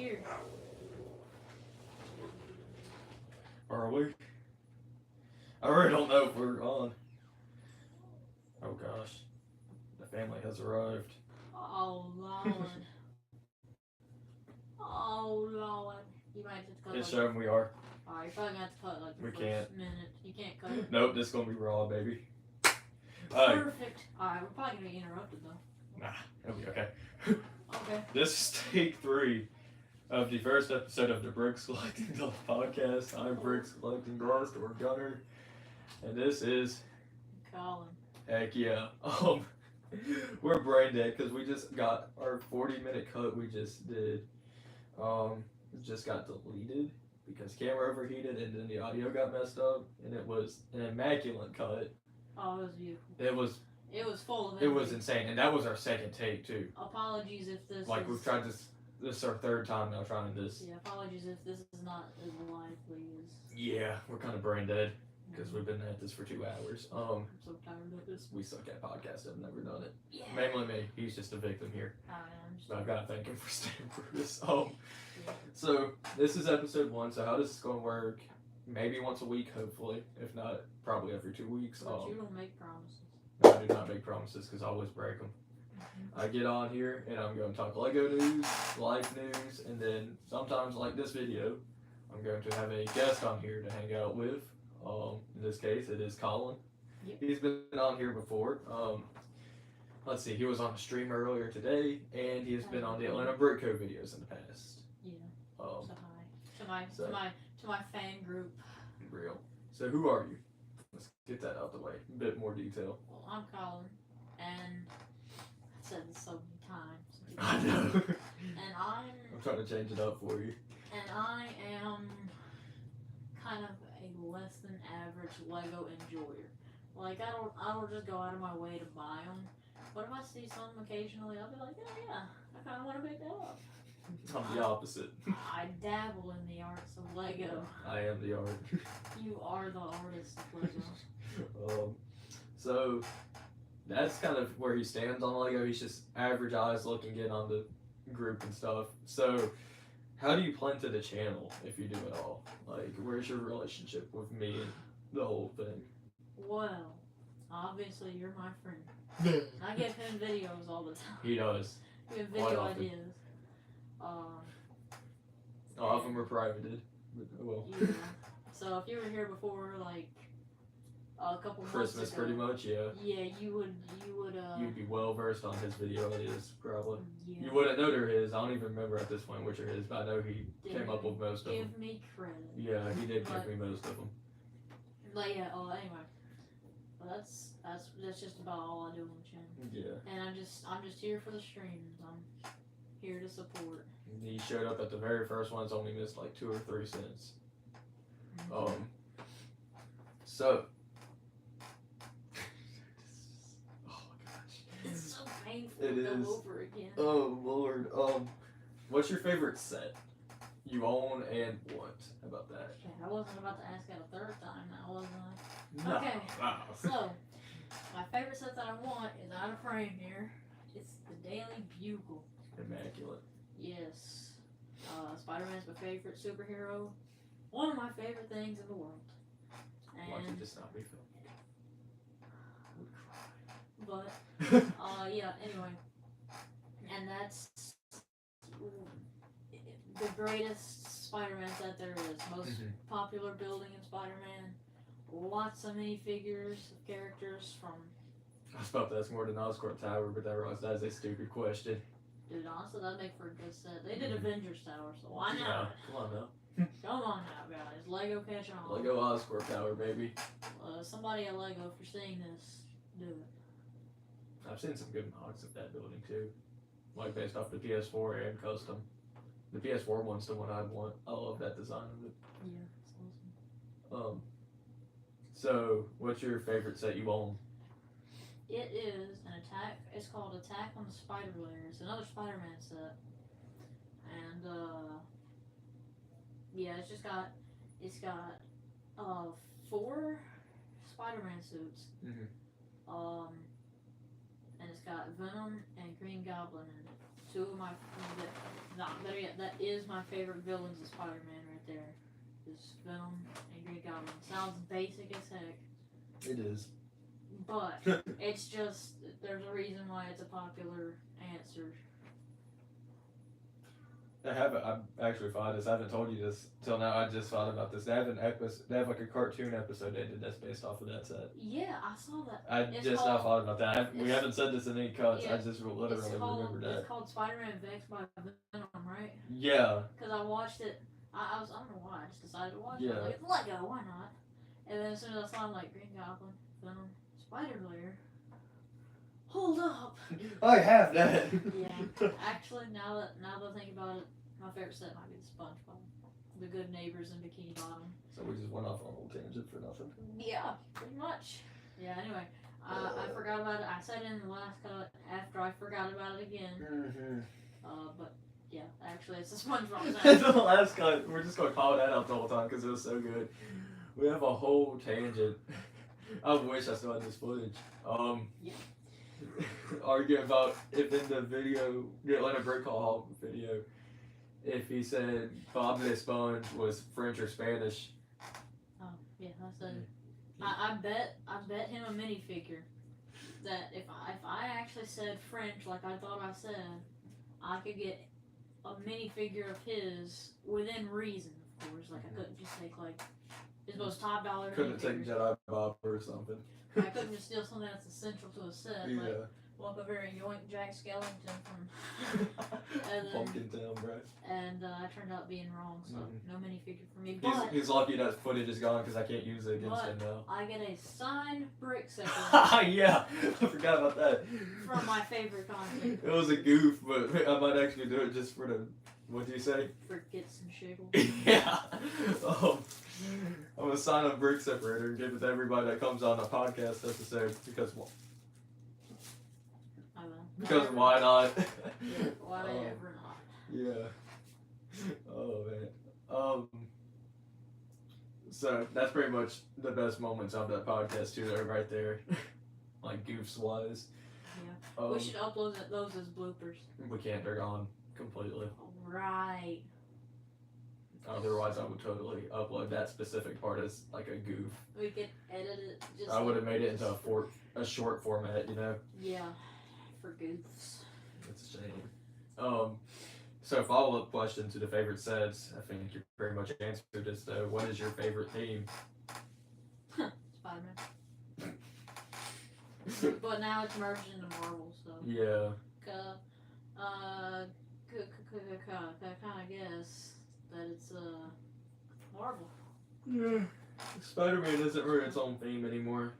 here. Are we? I really don't know if we're on. Oh gosh. The family has arrived. Oh, Lord. Oh, Lord. You might have to cut It's like... showing we are. Alright, you're probably gonna have to cut like the We first can't. minute. You can't cut it. Nope, this gonna be raw, baby. Perfect. Alright, we're probably gonna be interrupted though. Nah, it'll be okay. Okay. This is take 3 of the first episode of the Bricks Collecting podcast. I'm Bricks Collecting Ghost or Gunner, and this is Colin. heck yeah. We're brain dead because we just got our 40-minute cut we just did. It just got deleted because camera overheated and then the audio got messed up, and it was an immaculate cut. Oh, it was beautiful. It was full of it was insane, and that was our second take too. Apologies if this Like is... we've tried this. This is our third time now trying this. Yeah, apologies if this is not as lively as... Yeah, we're kind of brain dead because we've been at this for 2 hours. I'm so tired of this. We suck at podcasts. I've never done it. Yeah. Mainly me. He's just a victim here. I am just... But I've got to thank him for staying through this. Yeah. So this is episode 1. So how does this going to work? Maybe once a week, hopefully. If not, probably every 2 weeks. But you don't make promises. I do not make promises because I always break them. I get on here and I'm going to talk Lego news, life news, and then sometimes, like this video, I'm going to have a guest on here to hang out with. In this case, it is Colin. Yep. He's been on here before. Let's see, he was on the stream earlier today, and he has been on the Atlanta Brick Co videos in the past. Yeah. Um, So hi to my fan group. Real. So who are you? Let's get that out the way. A bit more detail. Well, I'm Colin, and I've said this so many times. I know. And I'm trying to change it up for you. And I am kind of a less than average Lego enjoyer. Like I don't just go out of my way to buy them. But if I see some occasionally, I'll be like, oh yeah, I kind of want to pick that up. I'm the opposite. I dabble in the arts of Lego. I am the art. You are the artist of Lego. So that's kind of where he stands on Lego. He's just average eyes looking in on the group and stuff. So how do you plan to the channel if you do it all? Like, where's your relationship with me and the whole thing? Well, obviously you're my friend. I give him videos all the time. He does. We have video ideas. All of them are privated. But, well. Yeah. So if you were here before, like a couple Christmas, months ago, pretty much, yeah. Yeah, you would. You'd be well versed on his video ideas, probably. Yeah. You wouldn't know they're his. I don't even remember at this point which are his, but I know he came up with most of them. Give me credit. Yeah, he did give me most of them. But yeah. Anyway, well, that's just about all I do on the channel. Yeah. And I'm just here for the streams. I'm here to support. He showed up at the very first one. It's only missed like 2 or 3 cents. So. Oh my gosh. It's so painful It to go is. over again. Oh Lord. What's your favorite set you own and what? How about that? Okay, I wasn't about to ask that a third time now, wasn't I? No. Okay. Wow. So, my favorite set that I want is out of frame here. It's the Daily Bugle. Immaculate. Yes. Spider-Man's my favorite superhero. One of my favorite things in the world. Why And, should this not be filmed? but, yeah, anyway. And that's the greatest Spider-Man set there is. Most popular building in Spider-Man. Lots of minifigures of characters from... I was about to ask more than Oscorp Tower, but I realized that is a stupid question. Dude, honestly, that'd make for a good set. They did Avengers Tower, so why not? Come on now. Come on now, guys. Lego catch on. Lego Oscorp Tower, baby. Somebody at Lego, if you're seeing this, do it. I've seen some good mods of that building too. Like based off the PS4 and custom. The PS4 one's the one I'd want. I love that design of it. Yeah, it's awesome. So what's your favorite set you own? It is an attack. It's called Attack on the Spider Lair. It's another Spider-Man set, and yeah, it's got 4 Spider-Man suits. Mm-hmm. And it's got Venom and Green Goblin in it. two of my not better yet, that is my favorite villains of Spider-Man right there. Is Venom and Green Goblin. Sounds basic as heck, It is. but it's just there's a reason why it's a popular answer. I actually thought this. I haven't told you this till now. I just thought about this. They have They have like a cartoon episode they did that's based off of that set. Yeah, I saw that. I It's just now called- thought about that. We haven't said this in any cuts. Yeah, I just literally remembered that. It's called Spider-Man Vexed by Venom, right? Yeah. Because I watched it. I don't know why. I just decided to watch it. Yeah. I was like, Lego, why not? And then as soon as I saw him, like Green Goblin, Venom, Spider-Lair. Hold up. I have that. Yeah. Actually, now that I think about it, my favorite set might be the SpongeBob, the Good Neighbors and Bikini Bottom. So we just went off on a little tangent for nothing. Yeah, pretty much. Yeah. Anyway, I forgot about it. I said it in the last cut after I forgot about it again. Mm-hmm. But yeah, actually, it's the SpongeBob the set. last cut, we're just gonna call that out the whole time because it was so good. We have a whole tangent. I wish I still had this footage. Yeah. Arguing about if in the video, the Atlanta Brick Hall video, if he said Bob the Sponge was French or Spanish. Oh yeah, that's it. I bet him a minifigure that if I actually said French like I thought I said, I could get a minifigure of his within reason, of course. Like I couldn't just take like his most top dollar. Couldn't take minifigures. Jedi Bob or something. I couldn't just steal something that's essential to a set. Yeah. Like walk over and yoink Jack Skellington from and then- Pumpkin Town, bro. and I turned out being wrong, so Mhm. no minifigure for me. He's, But he's lucky that footage is gone because I can't use it against But- him now. I get a signed brick set Yeah, I forgot about that. from my favorite content. It was a goof, but I might actually do it just for the. What do you say? Forgets and shiggle. Yeah. I'm gonna sign a brick separator and give it to everybody that comes on a podcast episode because I will. because why not? Yeah, whatever not. Yeah. Oh man. So that's pretty much the best moments of that podcast too. They're right there, like goofs wise. Yeah. Um, We should upload those as bloopers. we can't. They're gone completely. Right. Otherwise, I would totally upload that specific part as like a goof. We could edit it. Just I would have made it into a short format, you know. Yeah. For goofs. It's a shame. So follow up question to the favorite sets. I think you pretty much answered this though. What is your favorite theme? Spider-Man. But now it's merged into Marvel, so. Yeah. Kind of guess that it's Marvel. Yeah. Spider-Man isn't really its own theme anymore.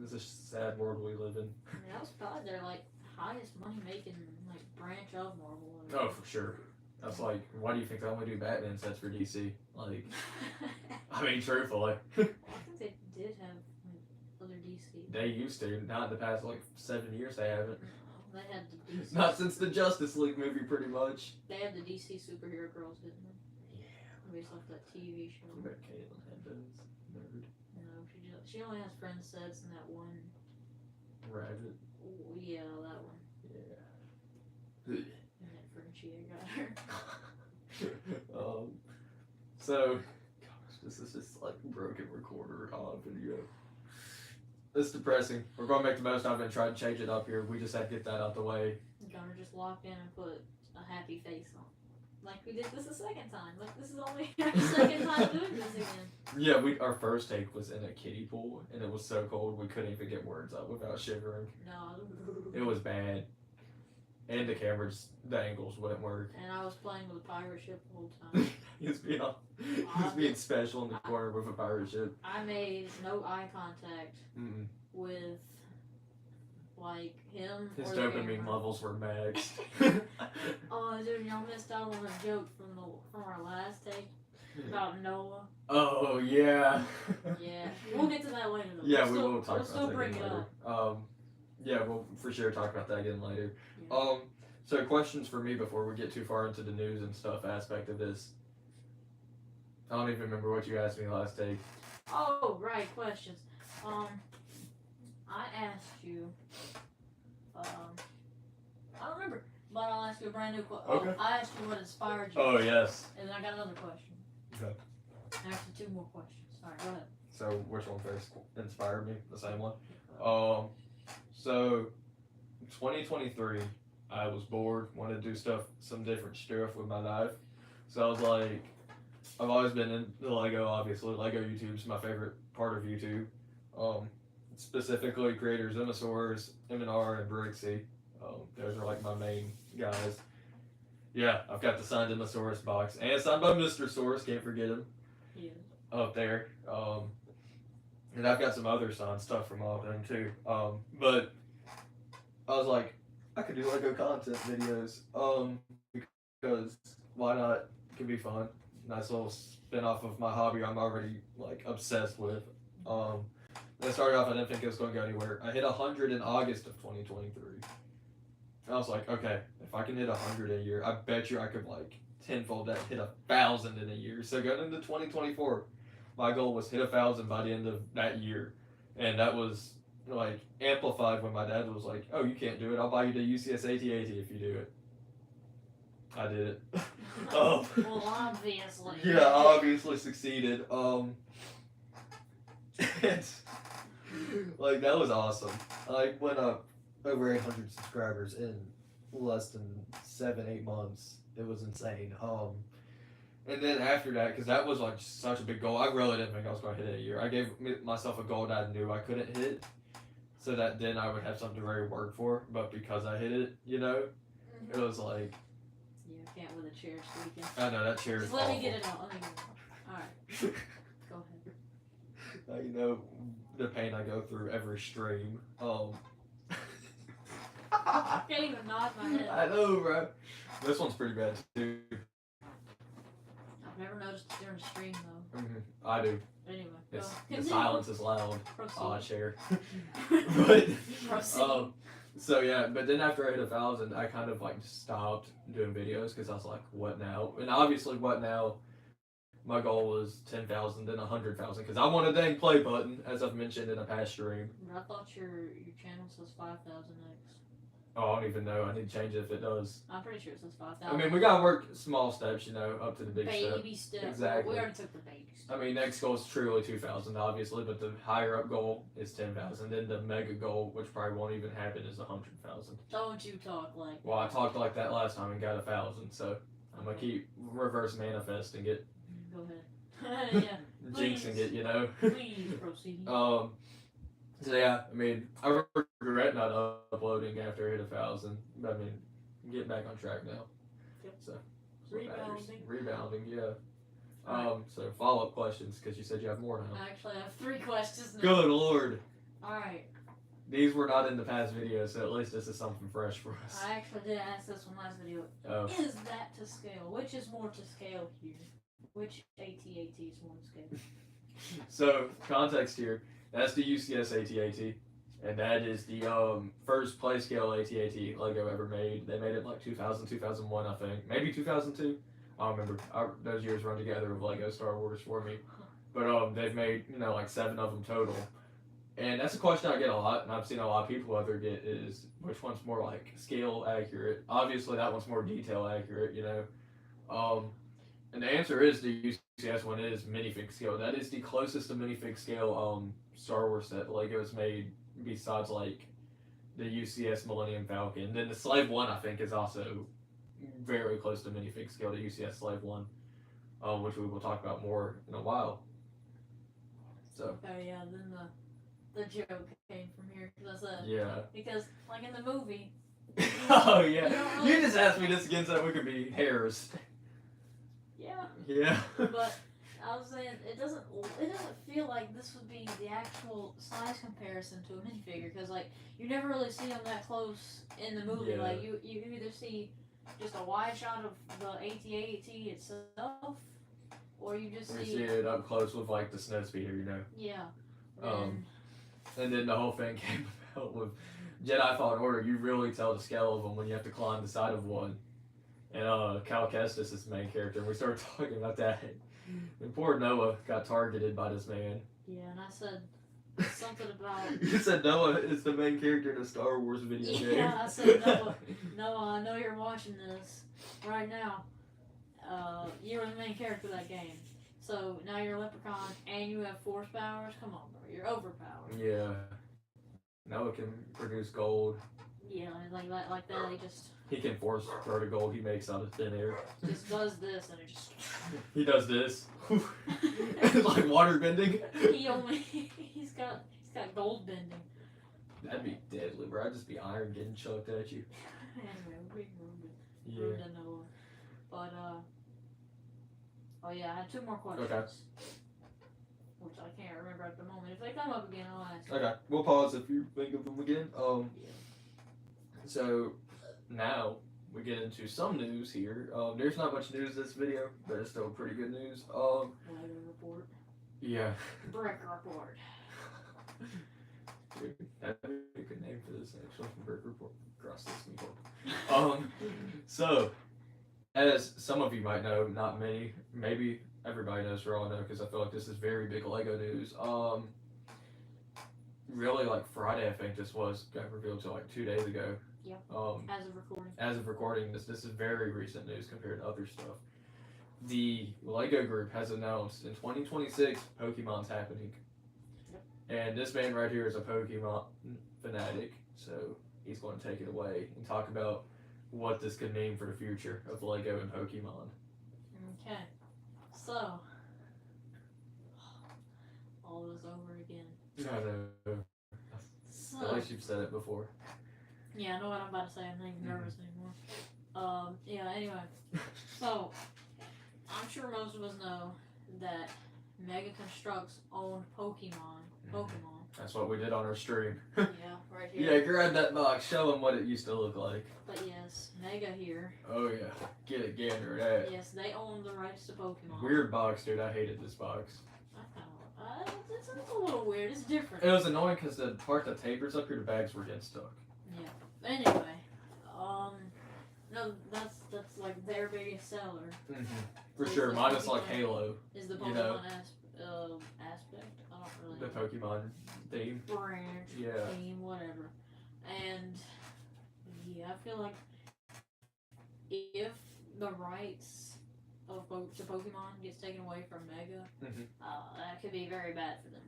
It's a sad world we live in. I mean, that was probably their like highest money making like branch of Marvel. Oh, for sure. That's like, why do you think they only do Batman sets for DC? Like, I mean, truthfully. I think they did have like, other DC. They used to. Not in the past, like, 7 years they haven't. They had the DC. Not since the Justice League movie, pretty much. They had the DC superhero girls, didn't they? Yeah. Based off that TV show. I bet Caitlin had those. Nerd. No, she only has friend sets in that one. Rabbit. Oh, yeah, that one. Yeah. And that Frenchie I got her. So, gosh, this is just like broken recorder on video. It's depressing. We're gonna make the most of it and try to change it up here. We just had to get that out the way. Gunner just walked in and put a happy face on. Like we did this a second time. Like this is only our second time doing this again. Yeah, our first take was in a kiddie pool, and it was so cold we couldn't even get words out without shivering. No. It was bad, and the angles wouldn't work. And I was playing with a pirate ship the whole time. He was being special in the corner with a pirate ship. I made no eye contact Mm-mm. with like him. His or the dopamine camera. levels were maxed. Oh, dude, y'all missed out on a joke from our last take about Noah. Oh yeah. Yeah, we'll get to that later. Though. Yeah, We'll we still- will talk we'll about still that bring again it later. up. Yeah, we'll for sure talk about that again later. Yeah. So questions for me before we get too far into the news and stuff aspect of this. I don't even remember what you asked me last take. Oh, right, questions. I asked you. I don't remember. But I'll ask you a brand new question. Okay. Oh, I asked you what inspired you. Oh yes. And then I got another question. Okay. Actually, two more questions. Alright, go ahead. So which one first inspired me? The same one. So 2023, I was bored, wanted to do some different stuff with my life. So I was like, I've always been into Lego. Obviously, Lego YouTube's my favorite part of YouTube. Specifically, creators Zemasaurus, MNR, and Brixie. Those are like my main guys. Yeah, I've got the signed Zemasaurus box and signed by Mr. Source. Can't forget him. Yeah. Up there. And I've got some other signed stuff from all of them too. But I was like, I could do Lego content videos. Because why not? It can be fun. Nice little spin off of my hobby I'm already like obsessed with. Then started off, I didn't think it was going to go anywhere. I hit 100 in August of 2023. I was like, okay, if I can hit 100 a year, I bet you I could like tenfold that, hit 1,000 in a year. So going into 2024, my goal was hit 1,000 by the end of that year, and that was like amplified when my dad was like, "Oh, you can't do it. I'll buy you the UCS AT-AT if you do it." I did it. Well, obviously. Yeah, I obviously succeeded. Like that was awesome. I went up over 800 subscribers in less than 7-8 months. It was insane. And then after that, because that was like such a big goal, I really didn't think I was going to hit it a year. I gave myself a goal that I knew I couldn't hit, so that then I would have something to really work for. But because I hit it, you know, it was like. Yeah, I can't with a chair squeaking. I know that chair is Just let awful. me get it out. Let me get it out. Alright. Go ahead. You know the pain I go through every stream. I can't even nod my head. I know, bro. This one's pretty bad too. I've never noticed it during the stream though. I do. Anyway, It's, go. the Continue. silence is loud. Proceed. Chair. But Proceed. so yeah, but then after I hit 1,000, I kind of like stopped doing videos because I was like, what now? And obviously, what now? My goal was 10,000, then 100,000 because I want a dang play button, as I've mentioned in a past stream. But I thought your channel says 5,000x. Oh, I don't even know. I need to change it if it does. I'm pretty sure it says 5,000. I mean, we gotta work small steps, you know, up to the big step. Baby step. Exactly. We already took the baby step. I mean, next goal is truly 2,000, obviously, but the higher up goal is 10,000. Then the mega goal, which probably won't even happen, is 100,000. Don't you talk like Well, I talked like that last time and got 1,000, so I'm gonna keep reverse manifesting it, Go ahead. Yeah. jinxing it, you know. Please proceed. So yeah, I mean, I regret not uploading after I hit 1,000. But I mean, I'm getting back on track now. Yep. So what matters. Rebounding. Rebounding, yeah. Alright. So follow up questions because you said you have more now. I actually have 3 questions now. Good lord. Alright. These were not in the past video, so at least this is something fresh for us. I actually did ask this one last video. Oh. Is that to scale? Which is more to scale here? Which AT-AT is more to scale? So context here. That's the UCS AT-AT, and that is the first play scale AT-AT Lego ever made. They made it like 2000, 2001, I think. Maybe 2002. I don't remember. Those years run together with Lego Star Wars for me. But they've made, you know, like 7 of them total. And that's a question I get a lot, and I've seen a lot of people either get is, which one's more like scale accurate? Obviously that one's more detail accurate, you know. And the answer is the UCS one is minifig scale. That is the closest to minifig scale Star Wars set Lego has made, besides like the UCS Millennium Falcon. Then the Slave One, I think, is also very close to minifig scale to UCS Slave One, which we will talk about more in a while. So Okay, yeah, then the joke came from here because I said yeah. because like in the movie. Oh You yeah, don't really- you just asked me this again so that we could be hairs. Yeah. Yeah. But I was saying it doesn't feel like this would be the actual size comparison to a minifigure because like you never really see them that close in the movie. Yeah. Like you either see just a wide shot of the AT-AT itself, or you just We see see it up close with like the snow speeder, you know. yeah. And then the whole thing came about with Jedi Fallen Order. You really tell the scale of them when you have to climb the side of one. And Cal Kestis is the main character, and we started talking about that. And poor Noah got targeted by this man. Yeah, and I said, something about. You said Noah is the main character in a Star Wars video game. Yeah, I said Noah. Noah, I know you're watching this right now. You're the main character of that game. So now you're a leprechaun and you have force powers. Come on, bro, you're overpowered. Yeah. Noah can produce gold. Yeah, like that. He just He can force throw the gold he makes out of thin air. does this and it just. He does this. Like water bending. He's got gold bending. That'd be deadly, bro. I'd just be iron getting chucked at you. Anyway, we Yeah. ruined Noah. But oh yeah, I had two more questions. Okay. Which I can't remember at the moment. If they come up again, I'll ask. Okay. We'll pause if you think of them again. Yeah. So now we get into some news here. There's not much news this video, but it's still pretty good news. Weather report. Yeah. Brick report. Dude, that'd be a good name for this actually. Brick report. Cross this meeple. So as some of you might know, not many, maybe everybody knows for all I know, because I feel like this is very big Lego news. Really, like Friday, I think this got revealed to like 2 days ago. Yeah. As of recording. As of recording this is very recent news compared to other stuff. The Lego Group has announced in 2026 Pokemon's happening. Yep. And this man right here is a Pokemon fanatic, so he's going to take it away and talk about what this could mean for the future of Lego and Pokemon. Okay. So all is over again. I know. So At least you've said it before. yeah, I know what I'm about to say. I'm not even nervous anymore. Yeah. Anyway, so I'm sure most of us know that Mega Constructs owned Pokemon. That's what we did on our stream. Yeah, right here. Yeah, grab that box, show them what it used to look like. But yes, Mega here. Oh yeah, get a gander at that. Yes, they own the rights to Pokemon. Weird box, dude. I hated this box. It's a little weird. It's different. It was annoying because the part that tapers up here, the bags were getting stuck. Yeah. Anyway, no, that's like their biggest seller. Mm-hmm. For sure, minus like Halo, Is the Pokemon you know. aspect? I don't really the know. Pokemon theme. Branch, Yeah. theme, whatever. And yeah, I feel like if the rights of to Pokemon gets taken away from Mega, Mhm. that could be very bad for them.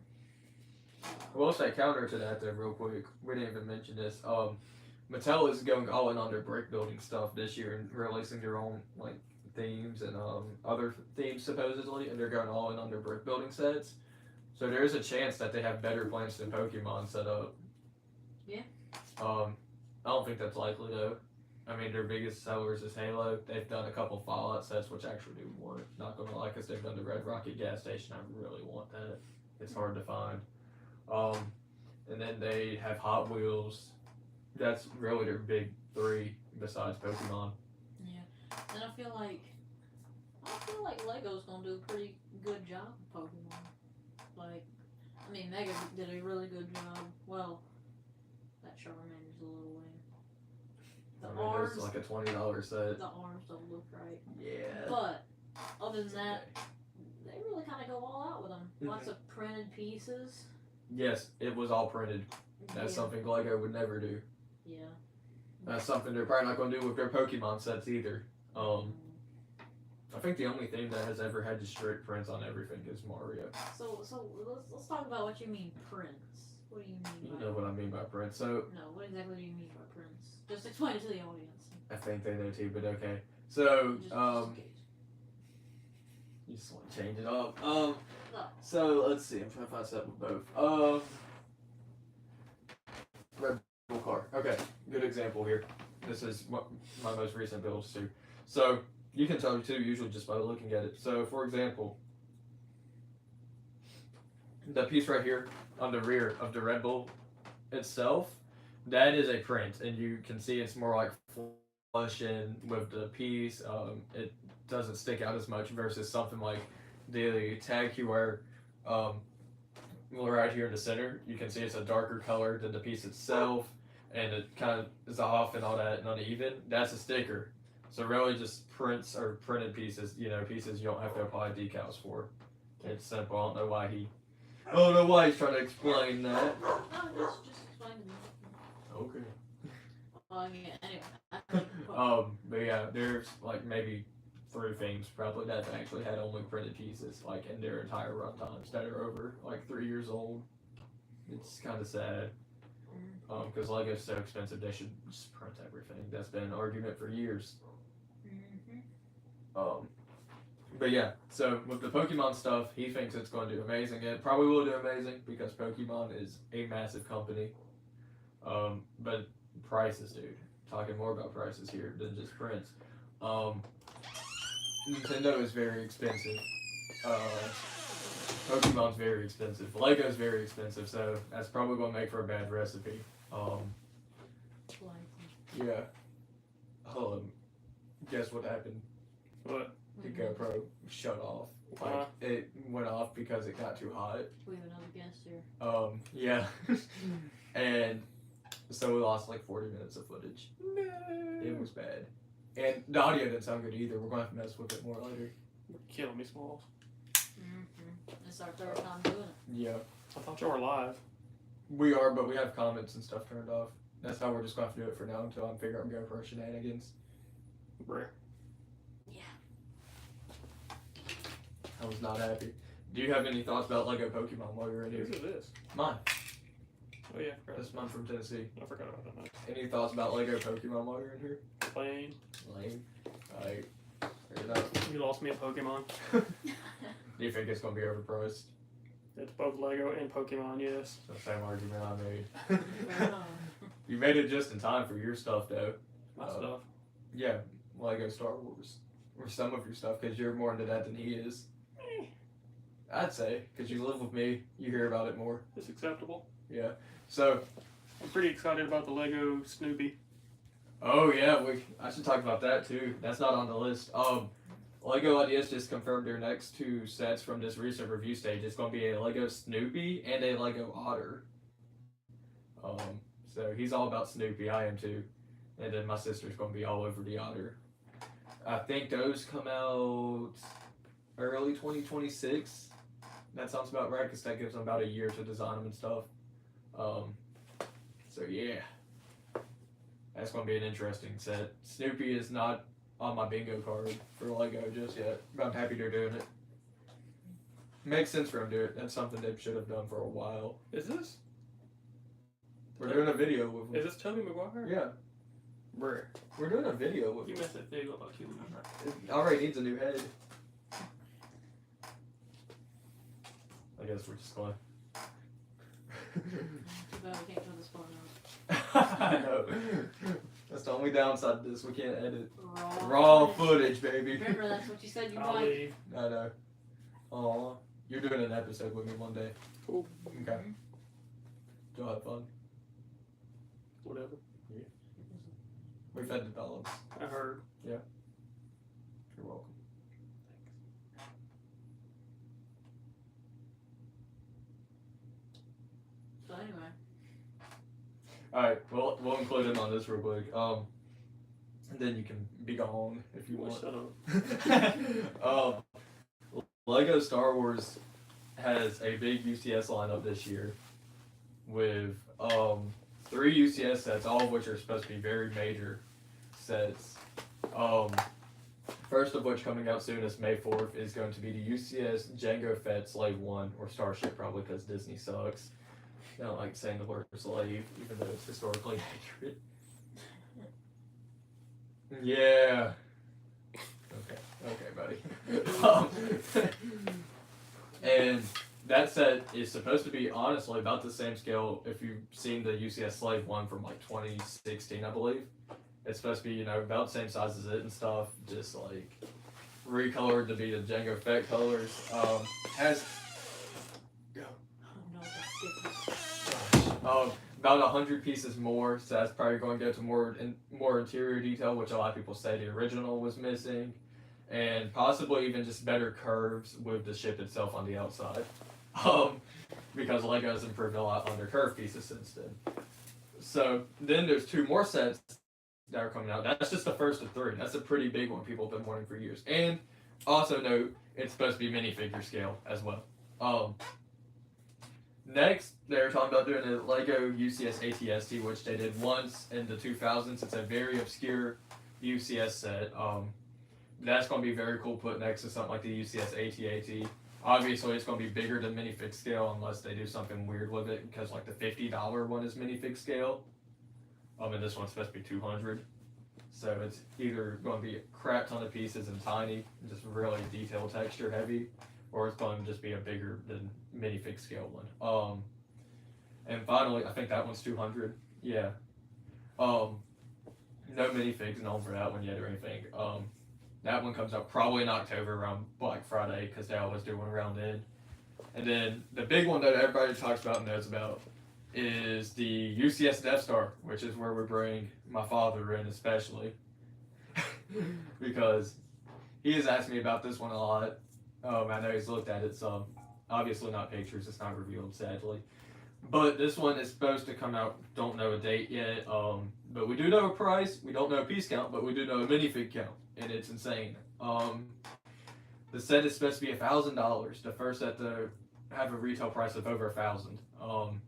We'll say counter to that though, real quick. We didn't even mention this. Mattel is going all in on their brick building stuff this year and releasing their own like themes and other themes supposedly, and they're going all in on their brick building sets. So there is a chance that they have better plans than Pokemon set up. Yeah. I don't think that's likely though. I mean, their biggest sellers is Halo. They've done a couple Fallout sets, which actually do work. Not gonna lie, because they've done the Red Rocket gas station. I really want that. It's hard to find. And then they have Hot Wheels. That's really their big three besides Pokemon. Yeah, and I feel like Lego's gonna do a pretty good job with Pokemon. Like, I mean, Mega did a really good job. Well, that Charmander's a little lame. The I mean, arms, it's like a $20 set. the arms don't look right. Yeah. But other than that, they really kind of go all out with them. Lots of printed pieces. Yes, it was all printed. That's yeah. something Lego would never do. Yeah. That's something they're probably not going to do with their Pokemon sets either. I think the only thing that has ever had the strict prints on everything is Mario. So let's talk about what you mean prints. What do you mean? You by know what I mean by prints. So No, what exactly do you mean by prints? Just explain it to the audience. I think they know too, but okay. So Just in case. you just want to change it up. No. So let's see. I'm trying to find something with both. Red Bull car. Okay, good example here. This is what my most recent builds too. So you can tell too, usually just by looking at it. So for example, the piece right here on the rear of the Red Bull itself, that is a print, and you can see it's more like flush in with the piece. It doesn't stick out as much versus something like the tag QR. Right here in the center, you can see it's a darker color than the piece itself, and it kind of is off and all that and uneven. That's a sticker. So really just prints or printed pieces, pieces you don't have to apply decals for. It's simple. I don't know why he I don't know why he's trying to explain that. No, just explain to me. Okay. Well, yeah, anyway. I think, But yeah, there's like maybe 3 themes probably that actually had only printed pieces like in their entire runtimes that are over like 3 years old. It's kind of sad. Because Lego's so expensive, they should just print everything. That's been an argument for years. But yeah, so with the Pokemon stuff, he thinks it's going to do amazing. And it probably will do amazing because Pokemon is a massive company. But prices, dude. Talking more about prices here than just prints. Nintendo is very expensive. Pokemon's very expensive. Lego's very expensive, so that's probably going to make for a bad recipe. Yeah. Guess what happened? What? The GoPro shut off. Like, it went off because it got too hot. We have another guest here. Yeah. And so we lost like 40 minutes of footage. No. It was bad. And the audio didn't sound good either. We're going to have to mess with it more later. You're killing me, Smalls. It's our 3rd time doing it. Yeah. I thought you were live. We are, but we have comments and stuff turned off. That's how we're just going to have to do it for now until I figure out GoPro shenanigans. Bruh. I was not happy. Do you have any thoughts about Lego Pokemon while you're in here? Whose is this? Mine. Oh yeah, I forgot. This is mine from Tennessee. I forgot about that. Any thoughts about Lego Pokemon while you're in here? Plain. Lame. Alright. Figure it out. You lost me a Pokemon. Do you think it's going to be overpriced? It's both Lego and Pokemon, yes. It's the same argument I made. Fair enough. You made it just in time for your stuff, though. My stuff. Yeah, Lego Star Wars. Or some of your stuff, because you're more into that than he is. I'd say, because you live with me, you hear about it more. It's acceptable. Yeah. So, I'm pretty excited about the Lego Snoopy. oh yeah, I should talk about that too. That's not on the list. Lego Ideas just confirmed their next 2 sets from this recent review stage. It's going to be a Lego Snoopy and a Lego Otter. So he's all about Snoopy. I am too. And then my sister's going to be all over the Otter. I think those come out early 2026. That sounds about right because that gives them about a year to design them and stuff. So yeah, that's going to be an interesting set. Snoopy is not on my bingo card for Lego just yet, but I'm happy they're doing it. Makes sense for them to do it. That's something they should have done for a while. Is this? We're doing a video with them. Is this Tobey Maguire? Yeah, Bruh. we're doing a video with You them. messed that video up about 2 weeks. It already needs a new head. I guess we're just going. Too bad we can't put this phone on. I know. That's the only downside to this. We can't edit. Raw. Raw footage, baby. Remember, that's what you said you I'll like. leave. I know. Aw. You're doing an episode with me one day. Cool. Okay. You'll have fun. Whatever. We've had develops. I heard. You're welcome. So anyway. Alright, well, we'll include him on this real quick. And then you can be gone if you want. Shut up. Lego Star Wars has a big UCS lineup this year with 3 UCS sets, all of which are supposed to be very major sets. First of which coming out soon is May 4th is going to be the UCS Jango Fett Slave 1, or Starship probably because Disney sucks. I don't like saying the word slave, even though it's historically accurate. Yeah. Okay, buddy. And that set is supposed to be honestly about the same scale if you've seen the UCS Slave one from like 2016, I believe. It's supposed to be, about the same size as it and stuff, just like recolored to be the Jango Fett colors. Has Oh no, that's different. about 100 pieces more, so that's probably going to go to more interior detail, which a lot of people say the original was missing, and possibly even just better curves with the ship itself on the outside, because Lego's improved a lot on their curved pieces since then. So then there's 2 more sets that are coming out. That's just the first of 3. That's a pretty big one people have been wanting for years. And also note, it's supposed to be minifigure scale as well. Next, they were talking about doing a Lego UCS ATST, which they did once in the 2000s. It's a very obscure UCS set. That's going to be very cool put next to something like the UCS AT-AT. Obviously, it's going to be bigger than minifig scale unless they do something weird with it, because like the $50 one is minifig scale. And this one's supposed to be 200. So it's either going to be a crap ton of pieces and tiny, just really detail texture heavy, or it's going to just be a bigger than minifig scale one. And finally, I think that one's 200. Yeah. No minifigs known for that one yet or anything. That one comes out probably in October around Black Friday because they always do one around then. And then the big one that everybody talks about and knows about is the UCS Death Star, which is where we bring my father in especially because he has asked me about this one a lot. I know he's looked at it some. Obviously not pictures, it's not revealed sadly. But this one is supposed to come out, don't know a date yet. But we do know a price, we don't know a piece count, but we do know a minifig count, and it's insane. The set is supposed to be $1,000. The first set to have a retail price of over $1,000.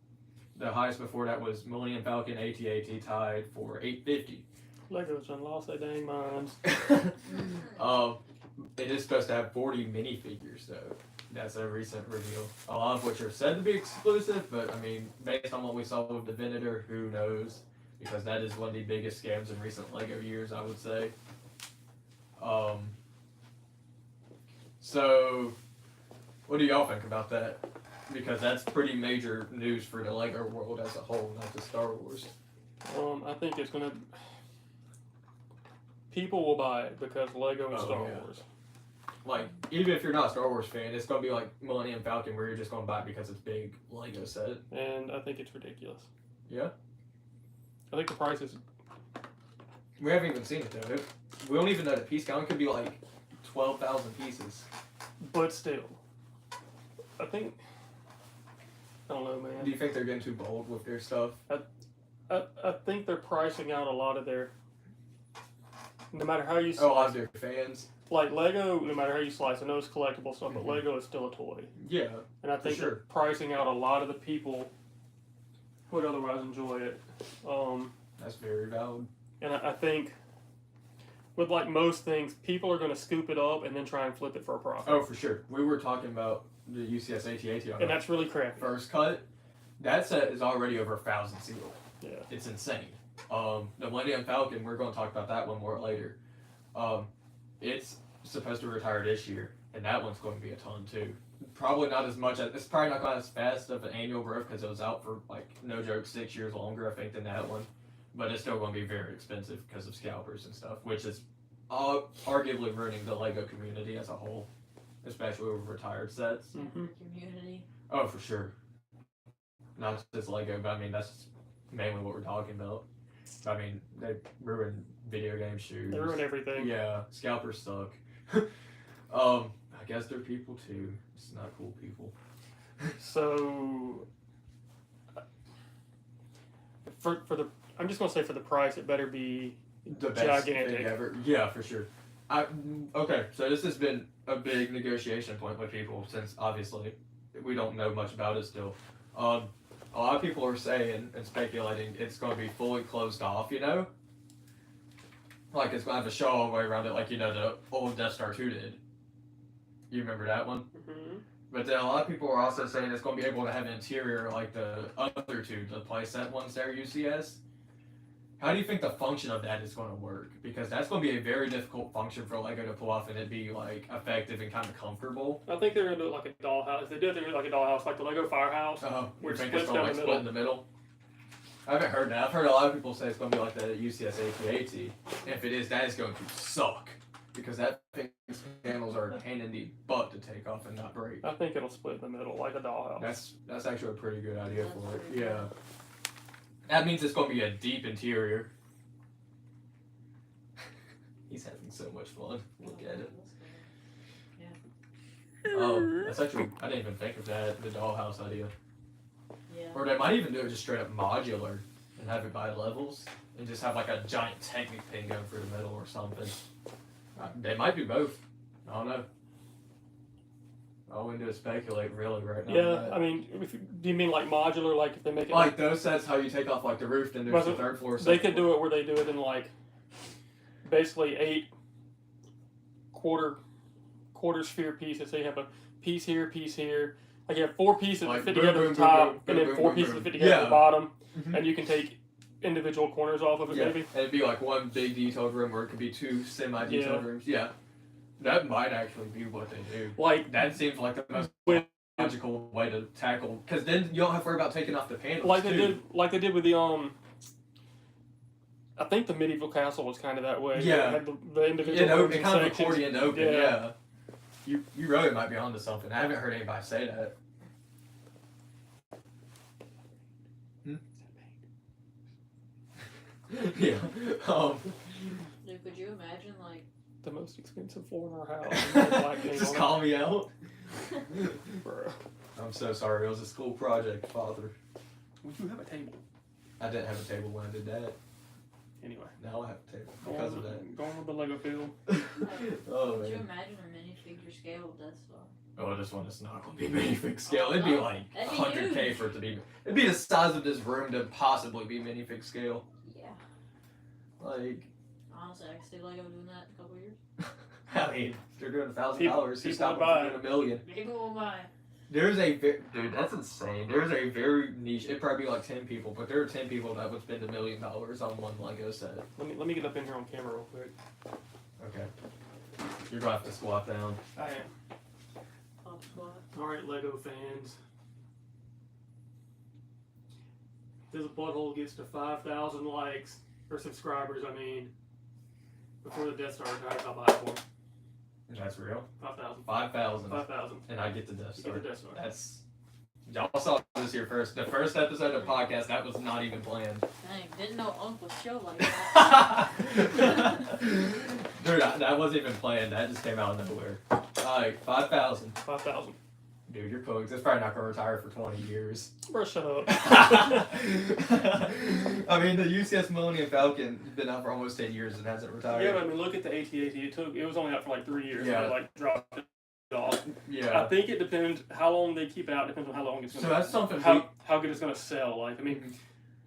The highest before that was Millennium Falcon AT-AT tied for $850. Legos done lost their dang minds. It is supposed to have 40 minifigures though. That's a recent reveal. A lot of which are said to be exclusive, but I mean, based on what we saw with the Venator, who knows? Because that is one of the biggest scams in recent LEGO years, I would say. So, what do y'all think about that? Because that's pretty major news for the LEGO world as a whole, not just Star Wars. I think it's gonna. People will buy it because Lego and Star yeah. Wars. Like, even if you're not a Star Wars fan, it's gonna be like Millennium Falcon, where you're just gonna buy it because it's big LEGO set. And I think it's ridiculous. Yeah. I think the price is. We haven't even seen it though. We don't even know the piece count. It could be like 12,000 pieces. But still, I think. I don't know, man. Do you think they're getting too bold with their stuff? I think they're pricing out a lot of their. No matter how you Oh, a lot slice of their fans. like Lego, no matter how you slice, I know it's collectible stuff, but Mhm. Lego is still a toy. Yeah. And I think sure. they're pricing out a lot of the people who would otherwise enjoy it. That's very valid. And I think with like most things, people are going to scoop it up and then try and flip it for a profit. Oh, for sure. We were talking about the UCS AT-AT on And our that's really crappy. first cut. That set is already over 1,000 sealed. Yeah. It's insane. The Millennium Falcon, we're going to talk about that one more later. It's supposed to retire this year, and that one's going to be a ton too. Probably not as much. It's probably not going as fast of an annual growth because it was out for like no joke 6 years longer, I think, than that one. But it's still going to be very expensive because of scalpers and stuff, which is arguably ruining the Lego community as a whole, especially with retired sets. Mm-hmm. Community. Oh, for sure. Not just Lego, but I mean that's mainly what we're talking about. I mean, they ruined video game shoes. They ruin everything. Yeah, scalpers suck. I guess they're people too. It's not cool people. So for the I'm just gonna say for the price, it better be The best gigantic. thing ever. Yeah, for sure. Okay, so this has been a big negotiation point with people since obviously we don't know much about it still. A lot of people are saying and speculating it's going to be fully closed off, you know? Like it's going to have a shell all the way around it like, you know, the old Death Star 2 did. You remember that one? Mm-hmm. But then a lot of people are also saying it's going to be able to have an interior like the other two, the playset ones that are UCS. How do you think the function of that is going to work? Because that's going to be a very difficult function for Lego to pull off and it be like effective and kind of comfortable. I think they're gonna do it like a dollhouse. If they do it, they're gonna do it like a dollhouse, like the Lego Firehouse. Oh, Where you it think it's splits going to down like the split in the middle? I haven't heard that. I've heard a lot of people say it's going to be like the UCS AT-AT. And if it is, that is going to suck. Because that thing's panels are a pain in the butt to take off and not break. I think it'll split in the middle, like a dollhouse. That's actually a pretty good idea That's for it. pretty Yeah. That means it's going to be a deep interior. He's having so much fun. Look at it. Oh, that's actually, I didn't even think of that, the dollhouse idea. Yeah. Or they might even do it just straight up modular and have it by levels and just have like a giant Technic pin going through the middle or something. They might do both. I don't know. All we can do is speculate, really, right now. Yeah, I mean, do you mean like modular, like if they make it Like those sets, how you take off like the roof, then there's the third floor. They could do it where they do it in like basically 8 quarter sphere pieces. So you have a piece here. Like you have 4 pieces Like that fit boom, together boom, at the top, boom, and then boom, 4 boom, pieces boom. that fit together at the bottom, Mhm. and you can take individual corners off of it, Yeah, maybe. and it'd be like one big detailed room, or it could be 2 semi-detailed rooms. Yeah, that might actually be what they do. Like That seems like the most With- logical way to tackle, because then you don't have to worry about taking off the panels. like too. they did with the I think the medieval castle was kind of that way. Yeah. It had the individual rooms It and kind of sections. accordion open. Yeah. Yeah. You really might be onto something. I haven't heard anybody say that. Yeah. Dude, could you imagine, like, The most expensive floor in our house. and black paint Just on it. call me out. Bruh. I'm so sorry. It was a school project, Father. We do have a table. I didn't have a table when I did that. Anyway, Now I have a table because of that. Going with the Lego field. Oh could you man. imagine a minifigure scale Death Star? Oh, this one is not gonna be minifig scale. It'd be like That'd be 100K huge. for it to be. It'd be the size of this room to possibly be minifig scale. Yeah. Like, Honestly, I can see Lego doing that in a couple years. I mean, if they're doing $1,000. People Who's would stopping buy from doing $1 million? People will buy. There's a dude, that's insane. There's a very niche. It'd probably be like 10 people, but there are 10 people that would spend $1 million on one Lego set. Let me get up in here on camera real quick. Okay. You're gonna have to squat down. I am. Pop squat. Alright, Lego fans. This butthole gets to 5,000 likes, or subscribers, I mean, before the Death Star dies, I'll buy it for him. That's real. 5,000. 5,000. 5,000. And I get the Death You Star. get the Death Star. That's. Y'all saw this here first. The first episode of the podcast, that was not even planned. Dang, didn't know Uncle show like that. Dude, that wasn't even planned. That just came out of nowhere. Alright, 5,000. 5,000. Dude, you're cooked. It's probably not gonna retire for 20 years. Bro, shut up. I mean, the UCS Millennium Falcon has been out for almost 10 years and hasn't retired. Yeah, but I mean, look at the AT-AT. It was only out for like 3 years. Yeah. And it like dropped it off. Yeah. I think it depends how long they keep it out. Depends on how long it's going So that's something how good it's going to sell. Like, I mean,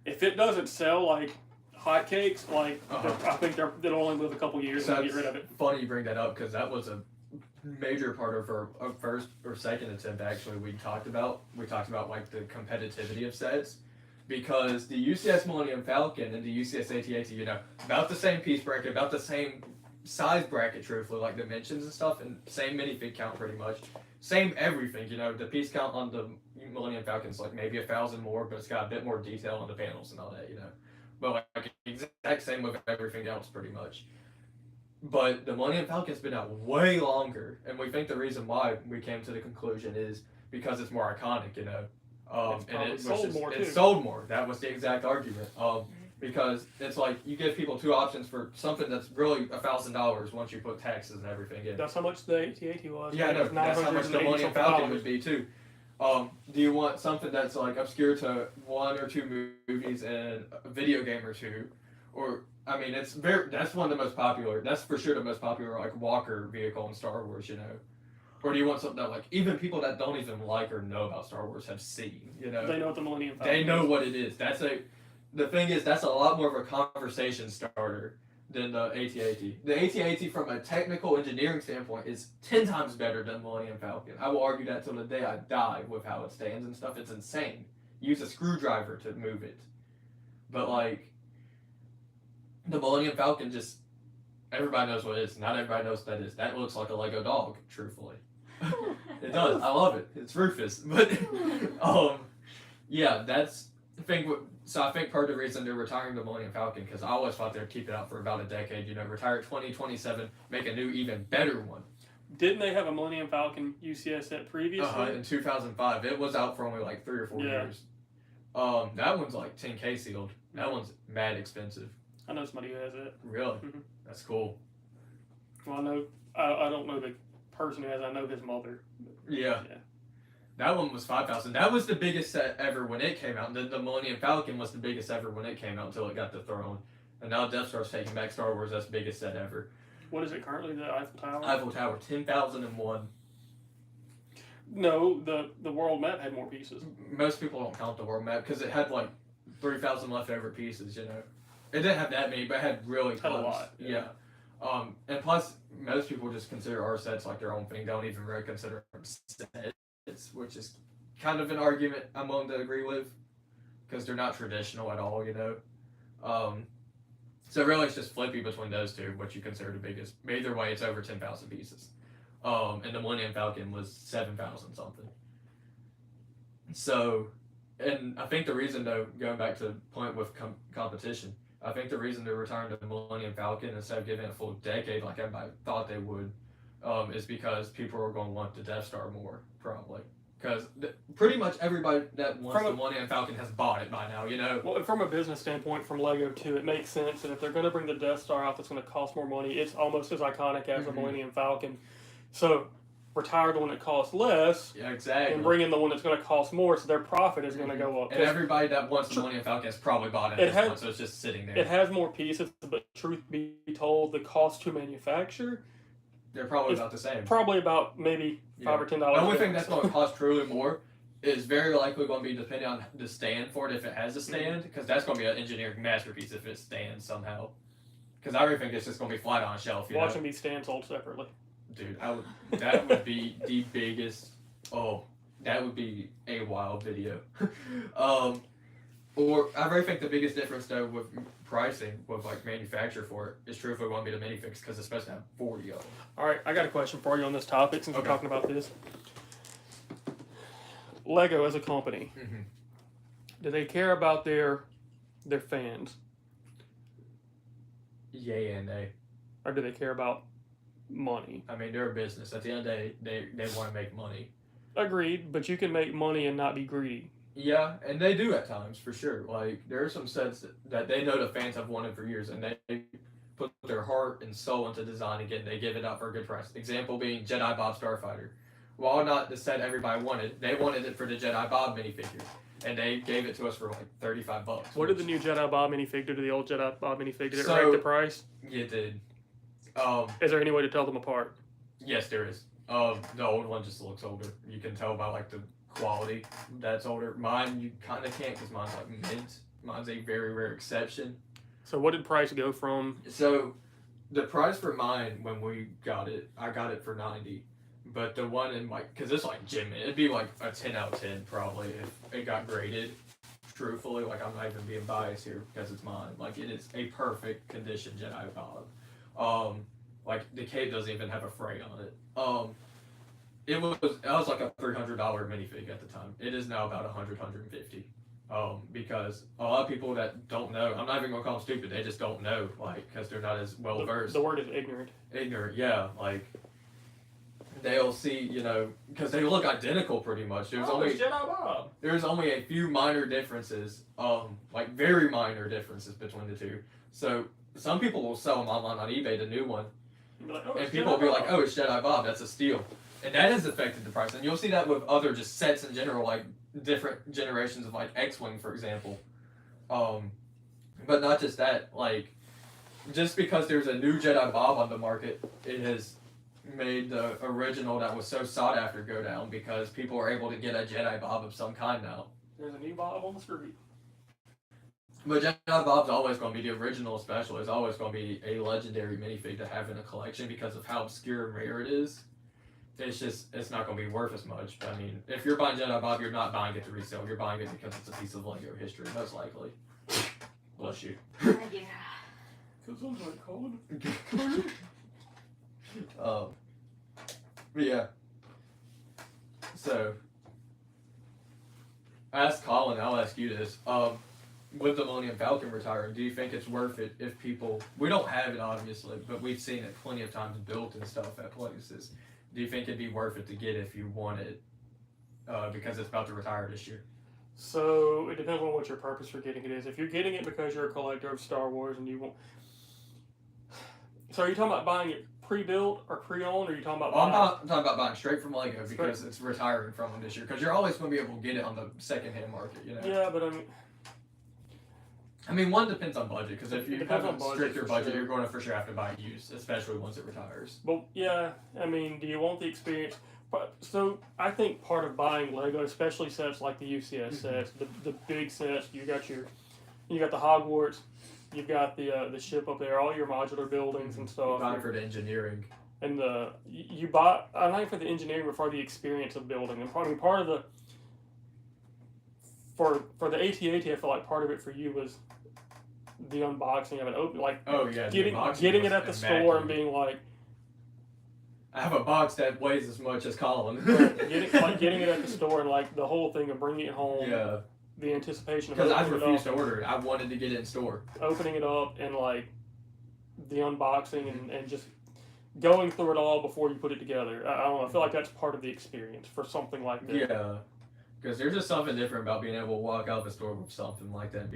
if it doesn't sell like hotcakes, like I think they'll only live a couple years So and they'll get rid of it. funny you bring that up because that was a major part of our first or second attempt. Actually, we talked about like the competitivity of sets because the UCS Millennium Falcon and the UCS AT-AT, you know, about the same piece bracket, about the same size bracket, truthfully, like dimensions and stuff, and same minifig count pretty much, same everything. You know, the piece count on the Millennium Falcon's like maybe 1,000 more, but it's got a bit more detail on the panels and all that. You know, but like exact same with everything else, pretty much. But the Millennium Falcon's been out way longer, and we think the reason why we came to the conclusion is because it's more iconic, you know. It's probably sold more, It too. sold more. That was the exact argument. Because it's like you give people 2 options for something that's really $1,000 once you put taxes and everything in. That's how much the AT-AT was. Yeah, no, that's how much the Millennium Falcon would be too. Do you want something that's like obscure to 1 or 2 movies and a video game or 2, or I mean, that's one of the most popular. That's for sure the most popular like walker vehicle in Star Wars, you know. Or do you want something that like even people that don't even like or know about Star Wars have seen, you know? They know what the Millennium Falcon They know is. what it is. The thing is that's a lot more of a conversation starter than the AT-AT. The AT-AT from a technical engineering standpoint is 10 times better than Millennium Falcon. I will argue that till the day I die with how it stands and stuff. It's insane. Use a screwdriver to move it. But like the Millennium Falcon, just everybody knows what it is. Not everybody knows what that is. That looks like a Lego dog, truthfully. It does. I love it. It's Rufus. But yeah, that's the thing. So I think part of the reason they're retiring the Millennium Falcon, because I always thought they'd keep it out for about a decade. You know, retire 2027, make a new, even better one. Didn't they have a Millennium Falcon UCS set previously? In 2005, it was out for only like 3 or 4 years. That one's like 10K sealed. That one's mad expensive. I know somebody who has it. Really? Mhm. That's cool. Well, I don't know the person who has. I know his mother. Yeah. Yeah. That one was 5,000. That was the biggest set ever when it came out. The Millennium Falcon was the biggest ever when it came out until it got the throne. And now Death Star's taking back Star Wars. That's the biggest set ever. What is it currently? The Eiffel Tower. Eiffel Tower, 10,001. No, the world map had more pieces. Most people don't count the world map because it had like 3,000 leftover pieces. You know, it didn't have that many, but it had really Had a tons. lot, yeah. And plus, most people just consider our sets like their own thing. Don't even really consider them sets, which is kind of an argument I'm willing to agree with because they're not traditional at all. You know. So really, it's just flippy between those two, what you consider the biggest. Either way, it's over 10,000 pieces. And the Millennium Falcon was 7,000 something. So, and I think the reason, though, going back to the point with competition, I think the reason they're retiring the Millennium Falcon instead of giving it a full decade like everybody thought they would, is because people are going to want the Death Star more, probably. Because pretty much everybody that wants the Millennium Falcon has bought it by now, you know? Well, from a business standpoint, from Lego too, it makes sense that if they're going to bring the Death Star out that's going to cost more money, it's almost as iconic as the Millennium Falcon. So, retire the one that costs less, Yeah, exactly. and bring in the one that's going to cost more, so their profit is going to go up. And everybody that wants the Millennium Falcon has probably bought it at this point, so it's just sitting there. It has more pieces, but truth be told, the cost to manufacture, they're probably about the same. probably about maybe $5 or $10. The only thing that's going to cost truly more is very likely going to be depending on the stand for it, if it has a stand, because that's going to be an engineering masterpiece if it stands somehow. Because I really think it's just going to be flat on a shelf. Watch them be stand sold separately. Dude, that would be the biggest. Oh, that would be a wild video. Or I really think the biggest difference though with pricing with like manufacturer for it is true if we want to be the minifix because it's supposed to have 40 of them. All right, I got a question for you on this topic since we're Okay. talking about this. Lego as a company, Mm-hmm. do they care about their fans, Yay and nay. or do they care about money? I mean, they're a business. At the end of the day, they want to make money. Agreed, but you can make money and not be greedy. Yeah, and they do at times, for sure. Like, there are some sets that they know the fans have wanted for years, and they put their heart and soul into design again. They give it up for a good price. Example being Jedi Bob Starfighter. While not the set everybody wanted, they wanted it for the Jedi Bob minifigure, and they gave it to us for like $35. What did the new Jedi Bob minifig do to the old Jedi Bob minifig? Did it So- rank the price? Yeah, it did. Is there any way to tell them apart? Yes, there is. The old one just looks older. You can tell by like the quality that's older. Mine, you kind of can't because mine's like mint. Mine's a very rare exception. So what did price go from? So, the price for mine when we got it, I got it for $90. But the one in like, cause it's like gym, it'd be like a 10 out of 10 probably if it got graded. Truthfully, like I'm not even being biased here because it's mine. Like it is a perfect condition Jedi Bob. Like the cape doesn't even have a fray on it. It was like a $300 minifig at the time. It is now about 150. Because a lot of people that don't know, I'm not even gonna call them stupid. They just don't know, like, because they're not as well versed. The word is ignorant. Ignorant, yeah. Like they'll see, you know, because they look identical pretty much. It's Jedi Bob. There's only a few minor differences, like very minor differences between the two. So some people will sell them online on eBay, the new one, Like, oh, and people will be like, "Oh, it's Jedi Bob. That's a steal," and that has affected the price. And you'll see that with other just sets in general, like different generations of like X-wing, for example. But not just that, like just because there's a new Jedi Bob on the market, it has made the original that was so sought after go down because people are able to get a Jedi Bob of some kind now. There's a new Bob on the street. But Jedi Bob's always going to be the original special. It's always going to be a legendary minifig to have in a collection because of how obscure and rare it is. It's not going to be worth as much. I mean, if you're buying Jedi Bob, you're not buying it to resell. You're buying it because it's a piece of Lego history, most likely. Bless you. Because I'm like calling. But yeah. So, ask Colin, I'll ask you this. With the Millennium Falcon retiring, do you think it's worth it if people... We don't have it, obviously, but we've seen it plenty of times built and stuff at places. Do you think it'd be worth it to get if you want it because it's about to retire this year? So, it depends on what your purpose for getting it is. If you're getting it because you're a collector of Star Wars and you want... So, are you talking about buying it pre-built or pre-owned, or are you talking about I'm buying... talking about buying straight from Lego because it's retiring from them this year. Because you're always going to be able to get it on the second-hand market, you know? Yeah, but I mean, one depends on budget, because if you It depends have on a budget, stricter for budget, sure. you're going to for sure have to buy it used, especially once it retires. But yeah, I mean, do you want the experience? But so I think part of buying Lego, especially sets like the UCS sets, the big sets, you got the Hogwarts, you've got the ship up there, all your modular buildings and stuff. Not for the engineering. And you buy not only for the engineering but for the experience of building. And probably part of the for the AT-AT, I feel like part of it for you was the unboxing of it, open like getting it at the store and being like, I have a box that weighs as much as Colin. getting it at the store and like the whole thing of bringing it home. Yeah. The anticipation of because I refused to order it. I wanted to get it in store. Opening it up and like the unboxing and just going through it all before you put it together. I don't know. I feel like that's part of the experience for something like that. Yeah. Because there's just something different about being able to walk out the store with something like that.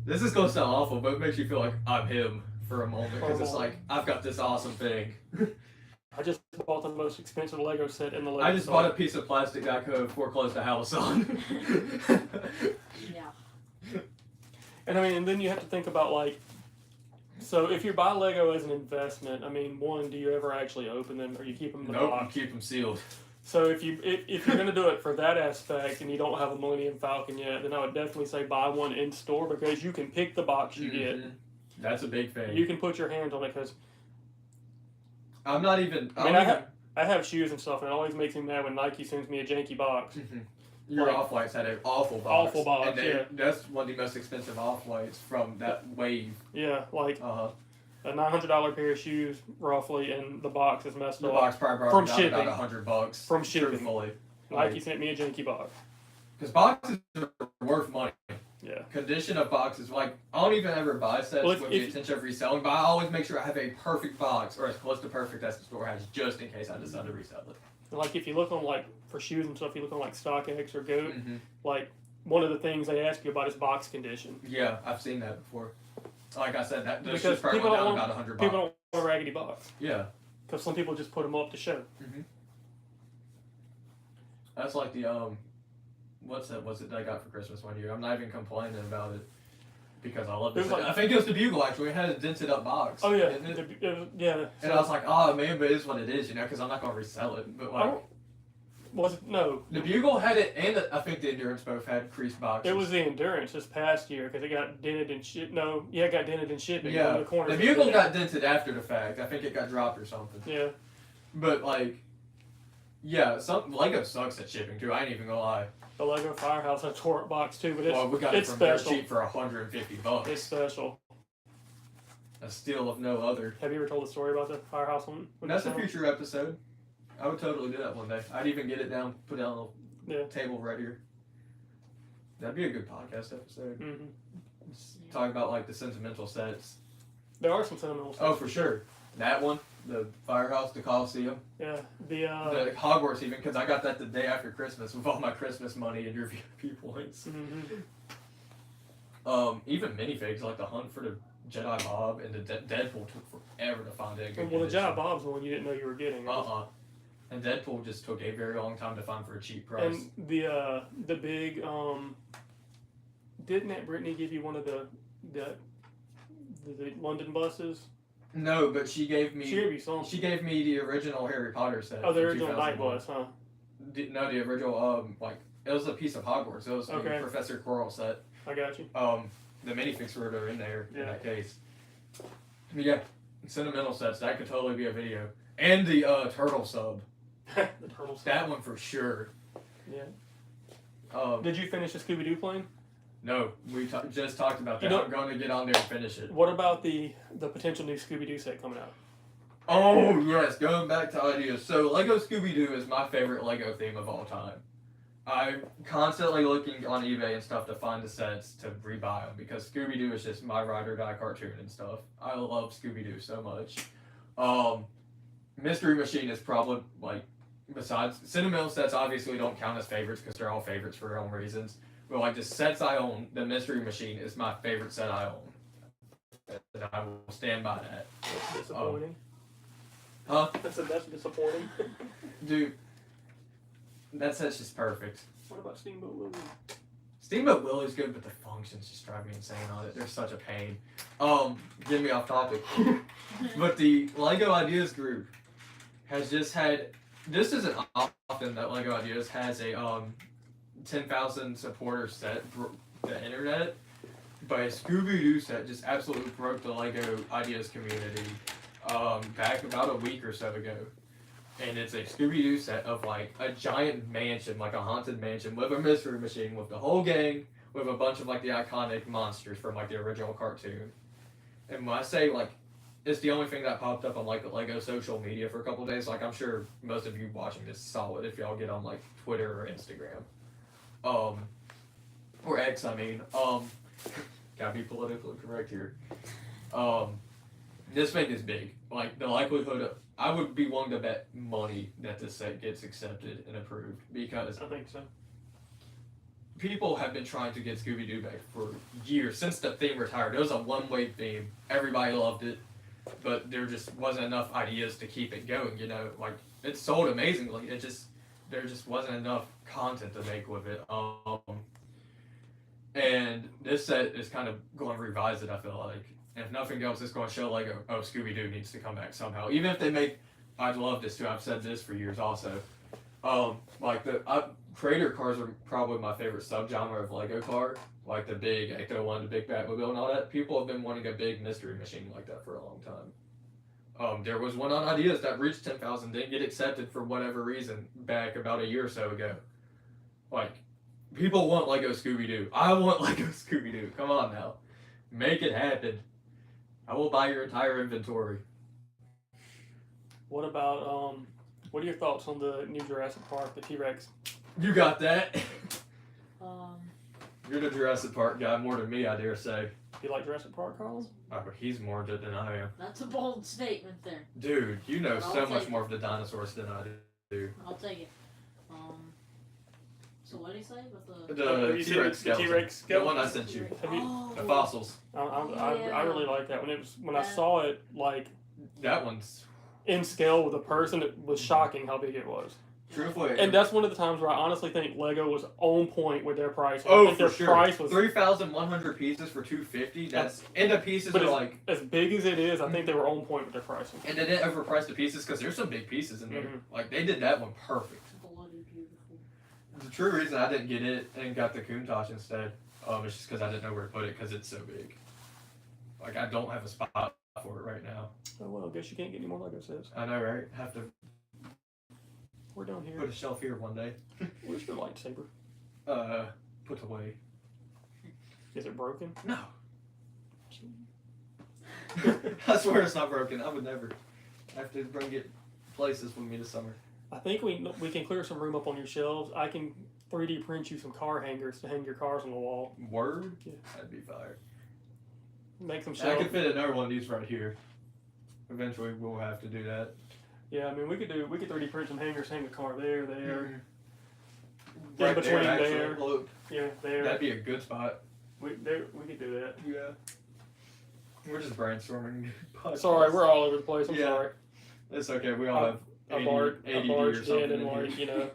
This is going to sound awful, but it makes you feel like I'm him for a moment. Because it's like, I've got this awesome thing. I just bought the most expensive Lego set in the Lego I just bought a piece of plastic that I could foreclose the house on. Yeah. And I mean, and then you have to think about like, so if you buy Lego as an investment, I mean, one, do you ever actually open them or you keep them in the box? Keep them sealed. So if you're gonna do it for that aspect and you don't have a Millennium Falcon yet, then I would definitely say buy one in store because you can pick the box you get. That's a big thing. You can put your hands on it because I'm not even. I have shoes and stuff, and it always makes me mad when Nike sends me a janky box. Your Off-Whites had an awful box. Awful box, and that's one of the most expensive Off-Whites from that wave. Yeah, like a $900 pair of shoes, roughly, and the box is messed The up. box probably brought about $100. From shipping. Truthfully. Nike sent me a janky box. Because boxes are worth money. Yeah. Condition of boxes, like, I don't even ever buy sets with the intention of reselling, but I always make sure I have a perfect box, or as close to perfect as the store has, just in case I decide to resell it. Like, if you look on, like, for shoes and stuff, you look on, like, StockX or GOAT, like, one of the things they ask you about is box condition. Yeah, I've seen that before. Like I said, that because shoes probably went down about $100. People don't want a raggedy box. Yeah. Because some people just put them up to show. That's like the, what's it that I got for Christmas one year? I'm not even complaining about it because I love it. I think it was the Bugle actually. It had a dented up box. Oh yeah, yeah. And I was like, oh man, but it's what it is, because I'm not gonna resell it. But like, no. The Bugle had it, and I think the Endurance both had creased boxes. It was the Endurance this past year because it got dented in shit. No, yeah, it got dented in shipping. Yeah, the Bugle got dented after the fact. I think it got dropped or something. Yeah. But like, yeah, Lego sucks at shipping too. I ain't even gonna lie. The Lego Firehouse has a torque box too, but we got it from special. Dirt Cheap for $150. It's special. A steal of no other. Have you ever told the story about the Firehouse one? That's a future episode. I would totally do that one day. I'd even get it down, put it on the table right here. That'd be a good podcast episode. Talk about like the sentimental sets. There are some sentimental sets. Oh, for sure. That one, the Firehouse, the Coliseum. Yeah, the Hogwarts even, because I got that the day after Christmas with all my Christmas money and your VIP points. Even minifigs like the Hunt for the Jedi Bob and the Deadpool took forever to find it. Well, the Jedi Bob's the one you didn't know you were getting. And Deadpool just took a very long time to find for a cheap price. And the big didn't Aunt Brittany give you one of the London buses? No, but she gave me. She gave you some. She gave me the original Harry Potter set. Oh, the original night bus, huh? No, the original it was a piece of Hogwarts. It was the Professor Quirrell set. I got you. The minifigs were in there in that case. But yeah, sentimental sets. That could totally be a video. And the turtle sub. The turtle sub. That one for sure. Yeah. Did you finish the Scooby-Doo plane? No, we just talked about that. I'm going to get on there and finish it. What about the potential new Scooby-Doo set coming out? Oh, yes, going back to ideas. So, Lego Scooby-Doo is my favorite Lego theme of all time. I'm constantly looking on eBay and stuff to find the sets to rebuy them because Scooby-Doo is just my ride or die cartoon and stuff. I love Scooby-Doo so much. Mystery Machine is probably, like, besides, sentimental sets obviously don't count as favorites because they're all favorites for their own reasons. But like the sets I own, the Mystery Machine is my favorite set I own. And I will stand by that. That's disappointing. Huh? That's disappointing. Dude, that set's just perfect. What about Steamboat Willie? Steamboat Willie's good, but the functions just drive me insane on it. They're such a pain. Get me off topic. But the Lego Ideas group has just had this isn't often that Lego Ideas has a 10,000 supporter set the internet, but a Scooby-Doo set just absolutely broke the Lego Ideas community back about a week or so ago. And it's a Scooby-Doo set of like a giant mansion, like a haunted mansion with a mystery machine with the whole gang, with a bunch of like the iconic monsters from like the original cartoon. And when I say like it's the only thing that popped up on like the Lego social media for a couple of days, like I'm sure most of you watching this saw it if y'all get on like Twitter or Instagram. Or X, I mean. Gotta be politically correct here. This thing is big. Like the likelihood of, I would be willing to bet money that this set gets accepted and approved because I think so. people have been trying to get Scooby-Doo back for years since the theme retired. It was a one-way theme. Everybody loved it, but there just wasn't enough ideas to keep it going. You know, like it sold amazingly. There just wasn't enough content to make with it. And this set is kind of going to revise it. I feel like, and if nothing else, it's going to show like, oh, Scooby-Doo needs to come back somehow. Even if they make, I'd love this too. I've said this for years also. Like Creator cars are probably my favorite subgenre of Lego car. Like the big Ecto-1, the big Batmobile, and all that. People have been wanting a big mystery machine like that for a long time. There was one on Ideas that reached 10,000, didn't get accepted for whatever reason back about a year or so ago. Like, people want Lego Scooby-Doo. I want Lego Scooby-Doo. Come on now. Make it happen. I will buy your entire inventory. What about what are your thoughts on the new Jurassic Park, the T-Rex? You got that. Um, You're the Jurassic Park guy more than me, I dare say. Do you like Jurassic Park, Carlos? Oh, he's more into it than I am. that's a bold statement there. Dude, you know I'll so much take more of the dinosaurs than I do. I'll take it. So what did he say with the? The Have you seen T-Rex the skeleton. T-Rex The one I skeleton? sent you. Have you- Oh, The fossils. I really like that when I That- saw it like That one's in scale with a person. It was shocking how big it was. truthfully. And that's one of the times where I honestly think Lego was on point with their price. I Oh, think for their sure. price was 3,100 pieces for $250. That's and the pieces But are it's- like, as big as it is. I think they were on point with their pricing. and they didn't overprice the pieces because there's some big pieces in there. Mhm. Like they did that one perfect. Bloody beautiful. The true reason I didn't get it and got the Countach instead, is just because I didn't know where to put it because it's so big. Like I don't have a spot for it right now. Oh well, I guess you can't get any more Lego sets. I know, right? Have to We're down here. put a shelf here one day. Where's your lightsaber? Put away. Is it broken? No. I swear it's not broken. I would never. I have to bring it places with me this summer. I think we can clear some room up on your shelves. I can 3D print you some car hangers to hang your cars on the wall. Word? Yeah. That'd be fire. Make some I shelves. could fit another one of these right here. Eventually, we'll have to do that. Yeah, I mean we could 3D print some hangers, hang a car there, there, Right between there, actually. there. Look, yeah, there. that'd be a good spot. We could do that. Yeah. We're just brainstorming. Sorry, we're all over the place. I'm Yeah. sorry. It's okay. We all have I ADD, barged ADD or something in and in here.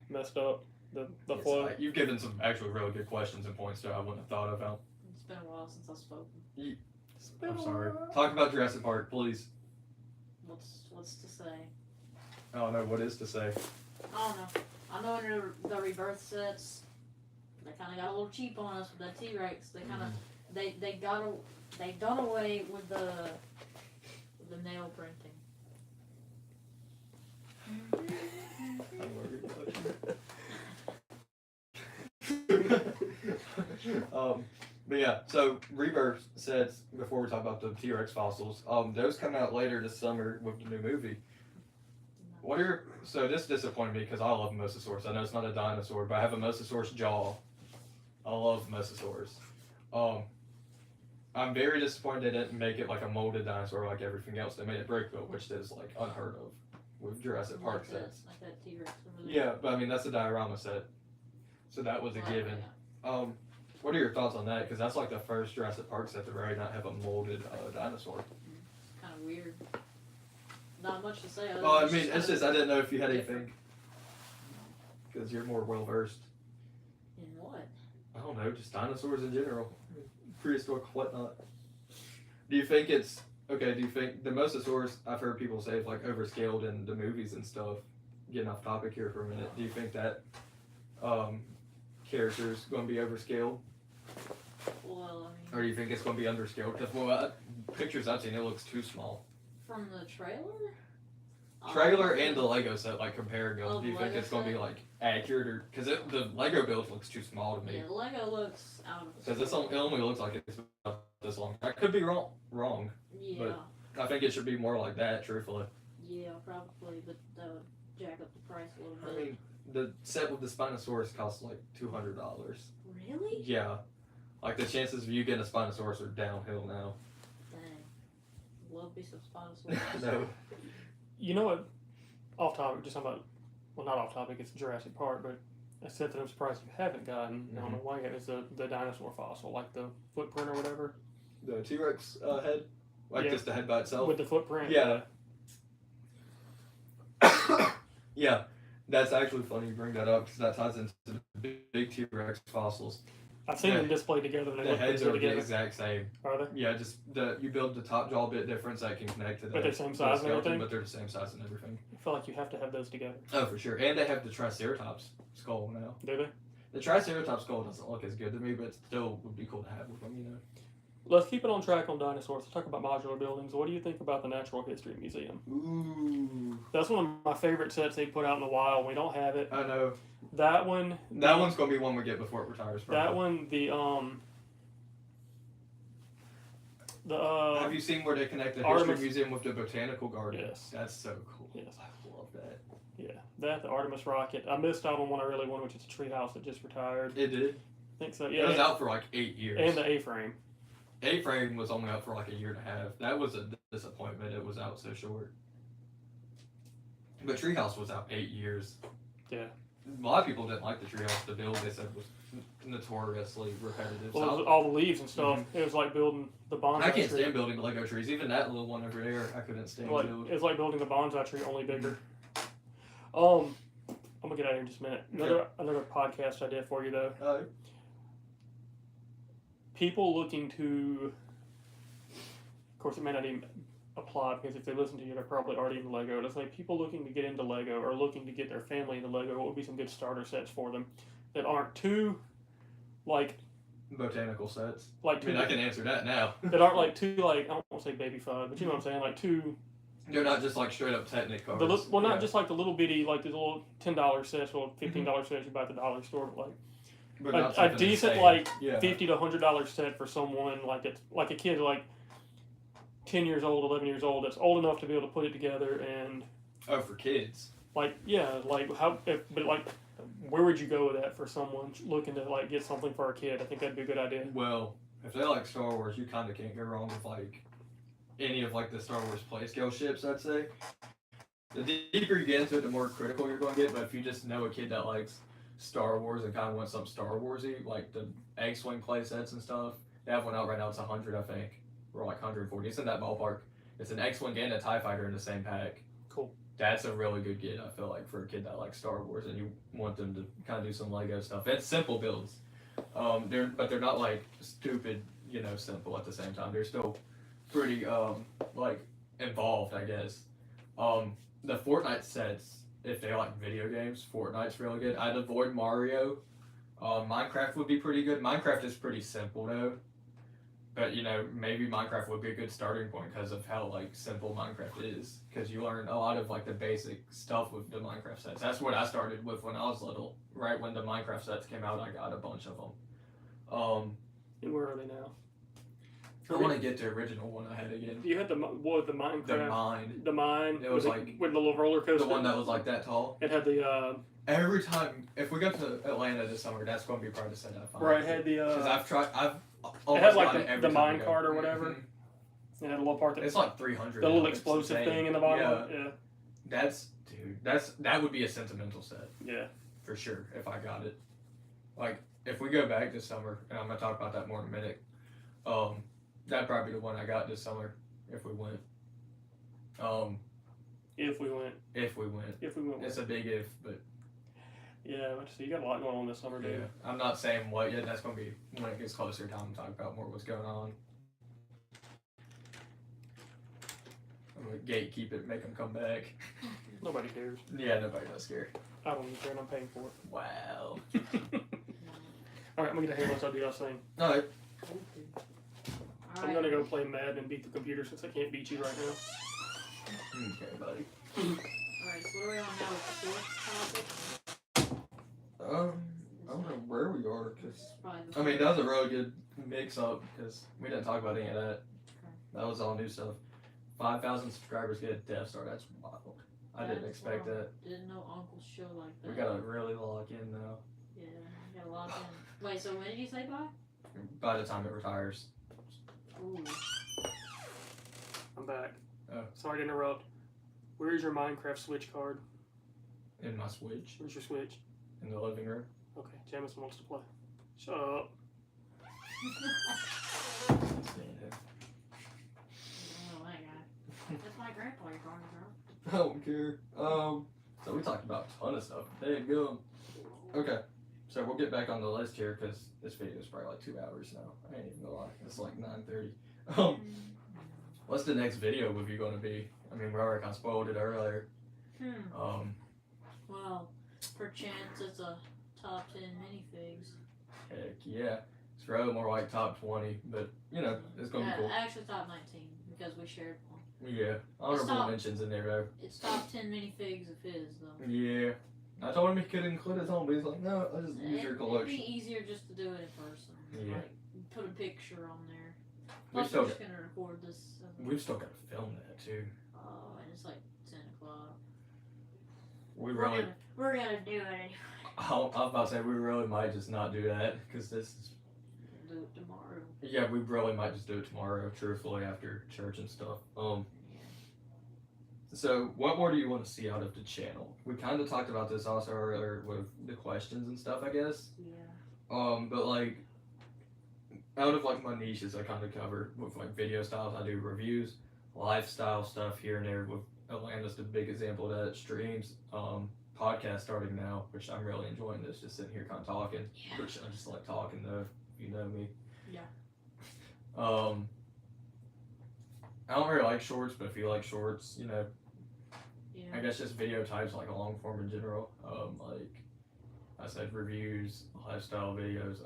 messed up the It's flow. like- you've given some actually really good questions and points that I wouldn't have thought about. It's been a while since I've spoken. I'm sorry. Talk about Jurassic Park, please. What's to say? I don't know what is to say. I don't know. I know in the rebirth sets, they kind of got a little cheap on us with that T-Rex. They kind of they done away with the nail printing. But yeah, so Rebirth sets, before we talk about the T-Rex fossils, those come out later this summer with the new movie. So this disappointed me because I love Mosasaurus. I know it's not a dinosaur, but I have a Mosasaurus jaw. I love Mosasaurus. I'm very disappointed they didn't make it like a molded dinosaur like everything else. They made it brick-built, which is like unheard of with Jurassic Park sets. Like that T-Rex over there. Yeah, but I mean that's a diorama set, so that was a given. What are your thoughts on that? Because that's like the first Jurassic Park set to really not have a molded dinosaur. It's kind of weird. Not much to say. other Well, I than mean, it's just I didn't know if you had different. anything because you're more well versed. In what? I don't know, just dinosaurs in general, prehistoric whatnot. Do you think it's okay? Do you think the Mosasaurus? I've heard people say it's like overscaled in the movies and stuff. getting off topic here for a minute, do you think that character's going to be overscaled? Well, I Or mean, do you think it's going to be underscaled? Because, pictures I've seen, it looks too small. from the trailer? Trailer and the Lego set, like, comparing them, Oh, do you the think Lego it's going to be, set? like, accurate? Or because the Lego build looks too small to me. Yeah, the Lego looks out of Because it only looks like it's about this long. I could be wrong. Yeah, I think it should be more like that, truthfully. yeah, probably, but jack up the price a little I bit. mean, the set with the Spinosaurus costs like $200. Really? Yeah. Like, the chances of you getting a Spinosaurus are downhill now. Dang. Love me some Spinosaurus. No. You know what? Off topic, just talking about, well, not off topic, it's Jurassic Park, but a set that I'm surprised you haven't gotten, I don't know why yet, is the dinosaur fossil, like the footprint or whatever. The T-Rex head? Like, Yeah. just the head by itself? With the footprint. Yeah. Yeah. That's actually funny you bring that up, because that ties into the big T-Rex fossils. I've seen Yeah. them displayed together and they The look pretty heads good are the together. exact same. Are they? Yeah, just you build the top jaw bit difference that can connect to the But they're same the size and skeleton, everything? but they're the same size and everything. I feel like you have to have those together. Oh, for sure. And they have the Triceratops skull now. Do they? The Triceratops skull doesn't look as good to me, but it still would be cool to have with them, you know. Let's keep it on track on dinosaurs. Let's talk about modular buildings. What do you think about the Natural History Museum? Ooh. That's one of my favorite sets they put out in a while. We don't have it. I know. That one. That one's gonna be one we get before it retires. Probably. That one. The Have you seen where they connect the Artemis- History Museum with the Botanical Garden? Yes. That's so cool. Yes. I love that. Yeah, the Artemis rocket. I missed out on one I really wanted, which is a treehouse that just retired. It did. I think so. It Yeah, was out for like 8 years. and the A-frame. A-frame was only out for like a year and a half. That was a disappointment. It was out so short. But Treehouse was out 8 years. Yeah. A lot of people didn't like the Treehouse to build. They said it was notoriously repetitive. Well, it So was all the leaves and stuff. It was like building the bonsai I can't tree. stand building Lego trees. Even that little one over there, I couldn't stand Like build. it was like building the bonsai tree, only bigger. I'm gonna get out of here in just a minute. Another podcast idea for you though. People looking to, of course, it may not even apply because if they listen to you, they're probably already in Lego. It's like people looking to get into Lego or looking to get their family into Lego. What would be some good starter sets for them that aren't too, like Botanical sets. like I too mean, I can answer that now. that aren't like too like I don't want to say baby fun, but you know what I'm saying, like too. They're not just like straight up Technic cards. Well, not Yeah. just like the little bitty, like the little $10 sets or $15 sets you buy at the dollar store, but like But not a something decent insane. like Yeah. $50 to $100 set for someone like it's like a kid like 10 years old, 11 years old that's old enough to be able to put it together and Oh, for kids. like like how but like where would you go with that for someone looking to like get something for a kid? I think that'd be a good idea. Well, if they like Star Wars, you kind of can't go wrong with like any of like the Star Wars play scale ships. I'd say. The deeper you get into it, the more critical you're going to get. But if you just know a kid that likes Star Wars and kind of wants something Star Warsy, like the X-wing play sets and stuff, they have one out right now. It's 100, I think, or like 140. It's in that ballpark. It's an X-wing and a TIE fighter in the same pack. Cool. That's a really good get, I feel like, for a kid that likes Star Wars and you want them to kind of do some Lego stuff. It's simple builds. They're not like stupid, simple at the same time. They're still pretty like involved, I guess. The Fortnite sets, if they like video games, Fortnite's really good. I'd avoid Mario. Minecraft would be pretty good. Minecraft is pretty simple though. But maybe Minecraft would be a good starting point because of how like simple Minecraft is. Because you learn a lot of like the basic stuff with the Minecraft sets. That's what I started with when I was little. Right when the Minecraft sets came out, I got a bunch of them. And where are they now? I want to get the original one I had again. You had the Minecraft, The Mine. the mine. It was with like with the little roller coaster. The one that was like that tall. It had the Every time, if we go to Atlanta this summer, that's going to be probably the set I find. where it had Because the I've it almost had like gotten it the every time mine we go. cart or whatever. Mhm. It had a little part that It's like 300. the little now. It's explosive insane. thing in the bottom. Yeah, Of it. that would be a sentimental set Yeah. for sure if I got it. Like if we go back this summer, and I'm gonna talk about that more in a minute. That'd probably be the one I got this summer if we went. If we went. If we went. It's a big if, but Yeah, so you got a lot going on this summer, dude. yeah, I'm not saying what yet. That's gonna be when it gets closer time to talk about more what's going on. I'm gonna gatekeep it, make them come back. Nobody cares. Yeah, nobody does care. I don't even care, and I'm paying for it. Wow. All right, I'm gonna get a Halo, so I'll do y'all thing. All right. I'm gonna go play Madden and beat the computer since I can't beat you right now. Okay, buddy. Alright, so what are we on now with the fourth topic? I don't know where we are, because Probably the I mean, that was a really good mix-up, because we didn't talk about any of that. That was all new stuff. 5,000 subscribers get a Death Star. That's wild. I didn't That's expect wild. that. Didn't know Uncle's show like that. We gotta really lock in now. Yeah, we gotta lock in. Wait, so when did you say bye? By the time it retires. Ooh. I'm back. Oh. Sorry to interrupt. Where's your Minecraft Switch card? In my Switch. Where's your Switch? In the living room. Okay, Jamison wants to play. Shut up. Oh, that guy. That's my grandpa you're talking about. I don't care. So we talked about a ton of stuff. There you go. Okay. So we'll get back on the list here, because this video is probably like 2 hours now. I ain't even gonna lie. It's like 9:30. What's the next video review gonna be? I mean, we already kind of spoiled it earlier. Well, perchance it's a top 10 minifigs. Heck yeah. It's probably more like top 20, but you know, it's gonna be cool. Actually, top 19 because we shared one. Yeah. Honorable top- mentions in there though. It's top 10 minifigs of his though. Yeah. I told him he could include his own, but he's like, no, I'll just use your It'd collection. be easier just to do it in person. Yeah. Like, put a picture on there. We've Plus, still we're just gonna record this. We've still got to film that too. Oh, and it's like 10 o'clock. We really, We're gonna do it anyway. I was about to say, we really might just not do that, because this is, We'll do it tomorrow. yeah, we really might just do it tomorrow, truthfully, after church and stuff. So what more do you want to see out of the channel? We kind of talked about this also earlier with the questions and stuff, I guess. Yeah. But like, out of like my niches, I kind of cover with like video styles. I do reviews, lifestyle stuff here and there. With Atlanta's the big example of that. Streams, podcast starting now, which I'm really enjoying this. Just sitting here kind of talking, Yeah. which I just like talking though. If you know me. Yeah. I don't really like shorts, but if you like shorts, you know, Yeah. I guess just video types, like a long form in general. Like I said, reviews, lifestyle videos,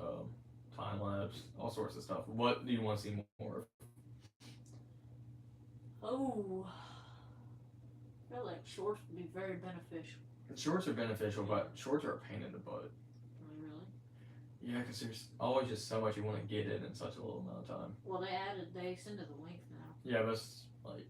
time lapse, all sorts of stuff. What do you want to see more of? Oh. I feel like shorts would be very beneficial. Shorts are beneficial, but shorts are a pain in the butt. Really? Yeah, because there's always just so much you want to get in such a little amount of time. Well, they extended the length now. Yeah, but it's like,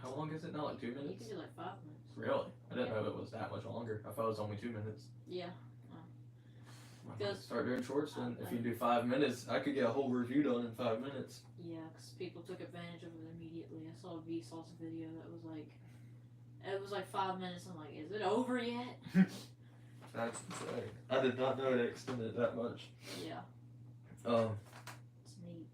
how long is it now? Like 2 You minutes? can do like 5 minutes. Really? I didn't know it was that much longer. I thought it was only 2 minutes. Yeah. I might Because- start doing shorts, and if you do 5 minutes, I could get a whole review done in 5 minutes. Yeah, because people took advantage of it immediately. I saw a Vsauce video that was like, it was like 5 minutes. I'm like, is it over yet? That's insane. I did not know it extended that much. Yeah, it's neat.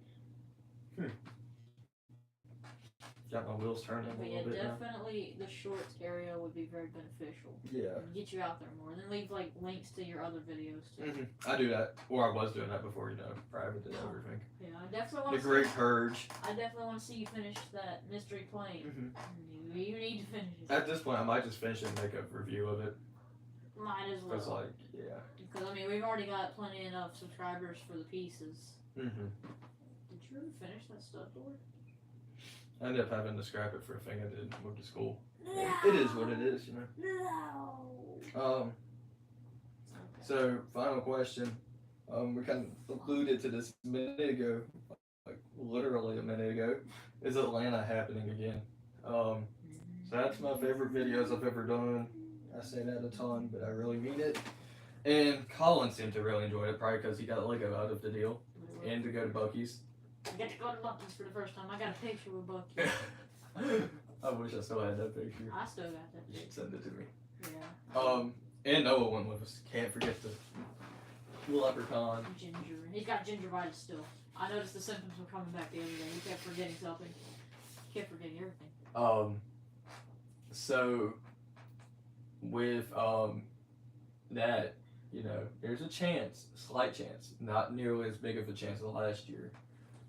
Got my wheels turning a But yeah, little bit now. definitely the shorts area would be very beneficial. Yeah. Get you out there more. Then leave like links to your other videos too. I do that, or I was doing that before, you know, private did everything. Yeah, I definitely The want to. Great Purge. I definitely want to see you finish that mystery plane. You need to finish it. At this point, I might just finish it and make a review of it. Might as Cause well. like, yeah. Because I mean, we've already got plenty enough subscribers for the pieces. Mm-hmm. Did you ever finish that stud door? I ended up having to scrap it for a thing I did move to school. No. It is what it is, you know. No. So final question. We kind of alluded to this a minute ago, like literally a minute ago. Is Atlanta happening again? So that's my favorite videos I've ever done. I say that a ton, but I really mean it. And Colin seemed to really enjoy it, probably because he got Lego out of the deal and to go to Buc-ee's. I got to go to Buc-ee's for the first time. I got a picture with Buc-ee's. I wish I still had that picture. I still got that You should picture. send it to me. Yeah. And Noah went with us. Can't forget the leprechaun. Ginger. He's got gingivitis still. I noticed the symptoms were coming back the other day. He kept forgetting something. He kept forgetting everything. So with that, you know, there's a chance, slight chance, not nearly as big of a chance as last year,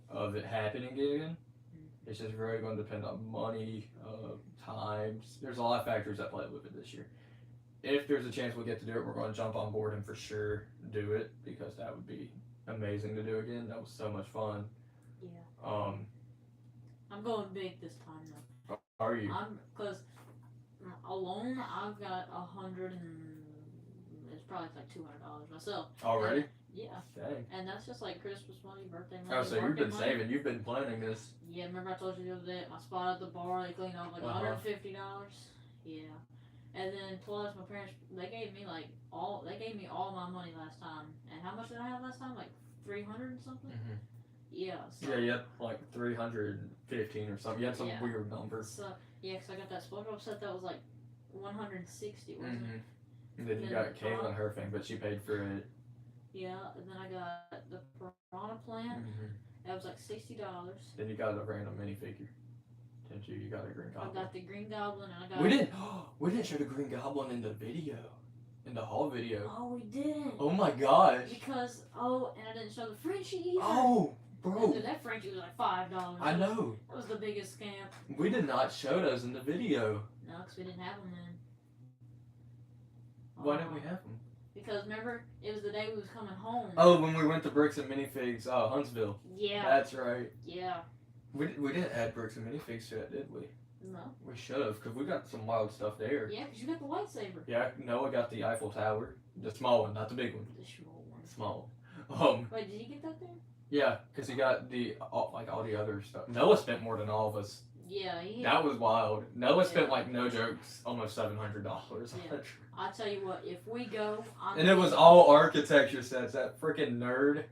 of it happening again. It's just really going to depend on money, times. There's a lot of factors that play with it this year. If there's a chance we get to do it, we're going to jump on board and for sure do it because that would be amazing to do again. That was so much fun. Yeah. I'm going big this time though. Are you? Because alone I've got it's probably like $200 myself. Already? Yeah. Dang. And that's just like Christmas money, birthday money. Oh, so you've been money. saving. You've been planning this. Yeah, remember I told you the other day at my spot at the bar, they cleaned off like $150. Yeah. And then plus my parents, they gave me all my money last time. And how much did I have last time? Like 300 and something? Mm-hmm. Yeah. So, Yeah, you had like 315 or something. You had some weird number. So, yeah, because I got that SpongeBob set that was like 160, wasn't it? And then you got Kayla and her thing, but she paid for it. Yeah, and then I got the Piranha Plant. That was like $60. Then you got a random minifigure. Didn't you? You got a Green I Goblin. got the Green Goblin and I got... We didn't show the Green Goblin in the video. In the haul video. Oh, we didn't. Oh my gosh. Because, and I didn't show the Frenchie either. Oh, bro. Dude, that Frenchie was like $5. I know. That was the biggest scam. We did not show those in the video. No, because we didn't have them then. Why didn't we have them? Because remember, it was the day we was coming home. Oh, when we went to Bricks and Minifigs, Huntsville. Yeah. That's right. Yeah. We didn't add Bricks and Minifigs to it, did we? No. We should have, because we got some wild stuff there. Yeah, because you got the lightsaber. Yeah, Noah got the Eiffel Tower. The small one, not the big one. The small one. Small. Wait, did you get that there? Yeah, because he got all the other stuff. Noah spent more than all of us. Yeah, he... That was wild. Noah spent no jokes, almost $700 on Yeah. it. I'll tell you what, if we go... And it was all architecture sets. That freaking nerd.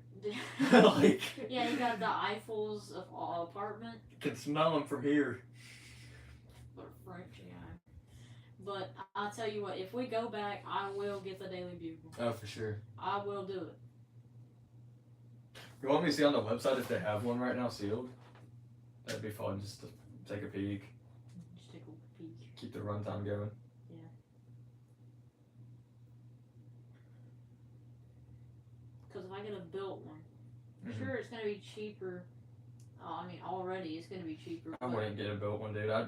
Like... Yeah, he got the Eiffels of apartment. Can smell them from here. What a French guy. But I'll tell you what, if we go back, I will get the Daily Bugle. Oh, for sure. I will do it. You want me to see on the website if they have one right now sealed? That'd be fun just to take a peek. Just take a peek. Keep the runtime going. Yeah. Because if I get a built one, sure it's going to be cheaper. I mean, already it's going to be cheaper. I wouldn't get a built one, dude. No.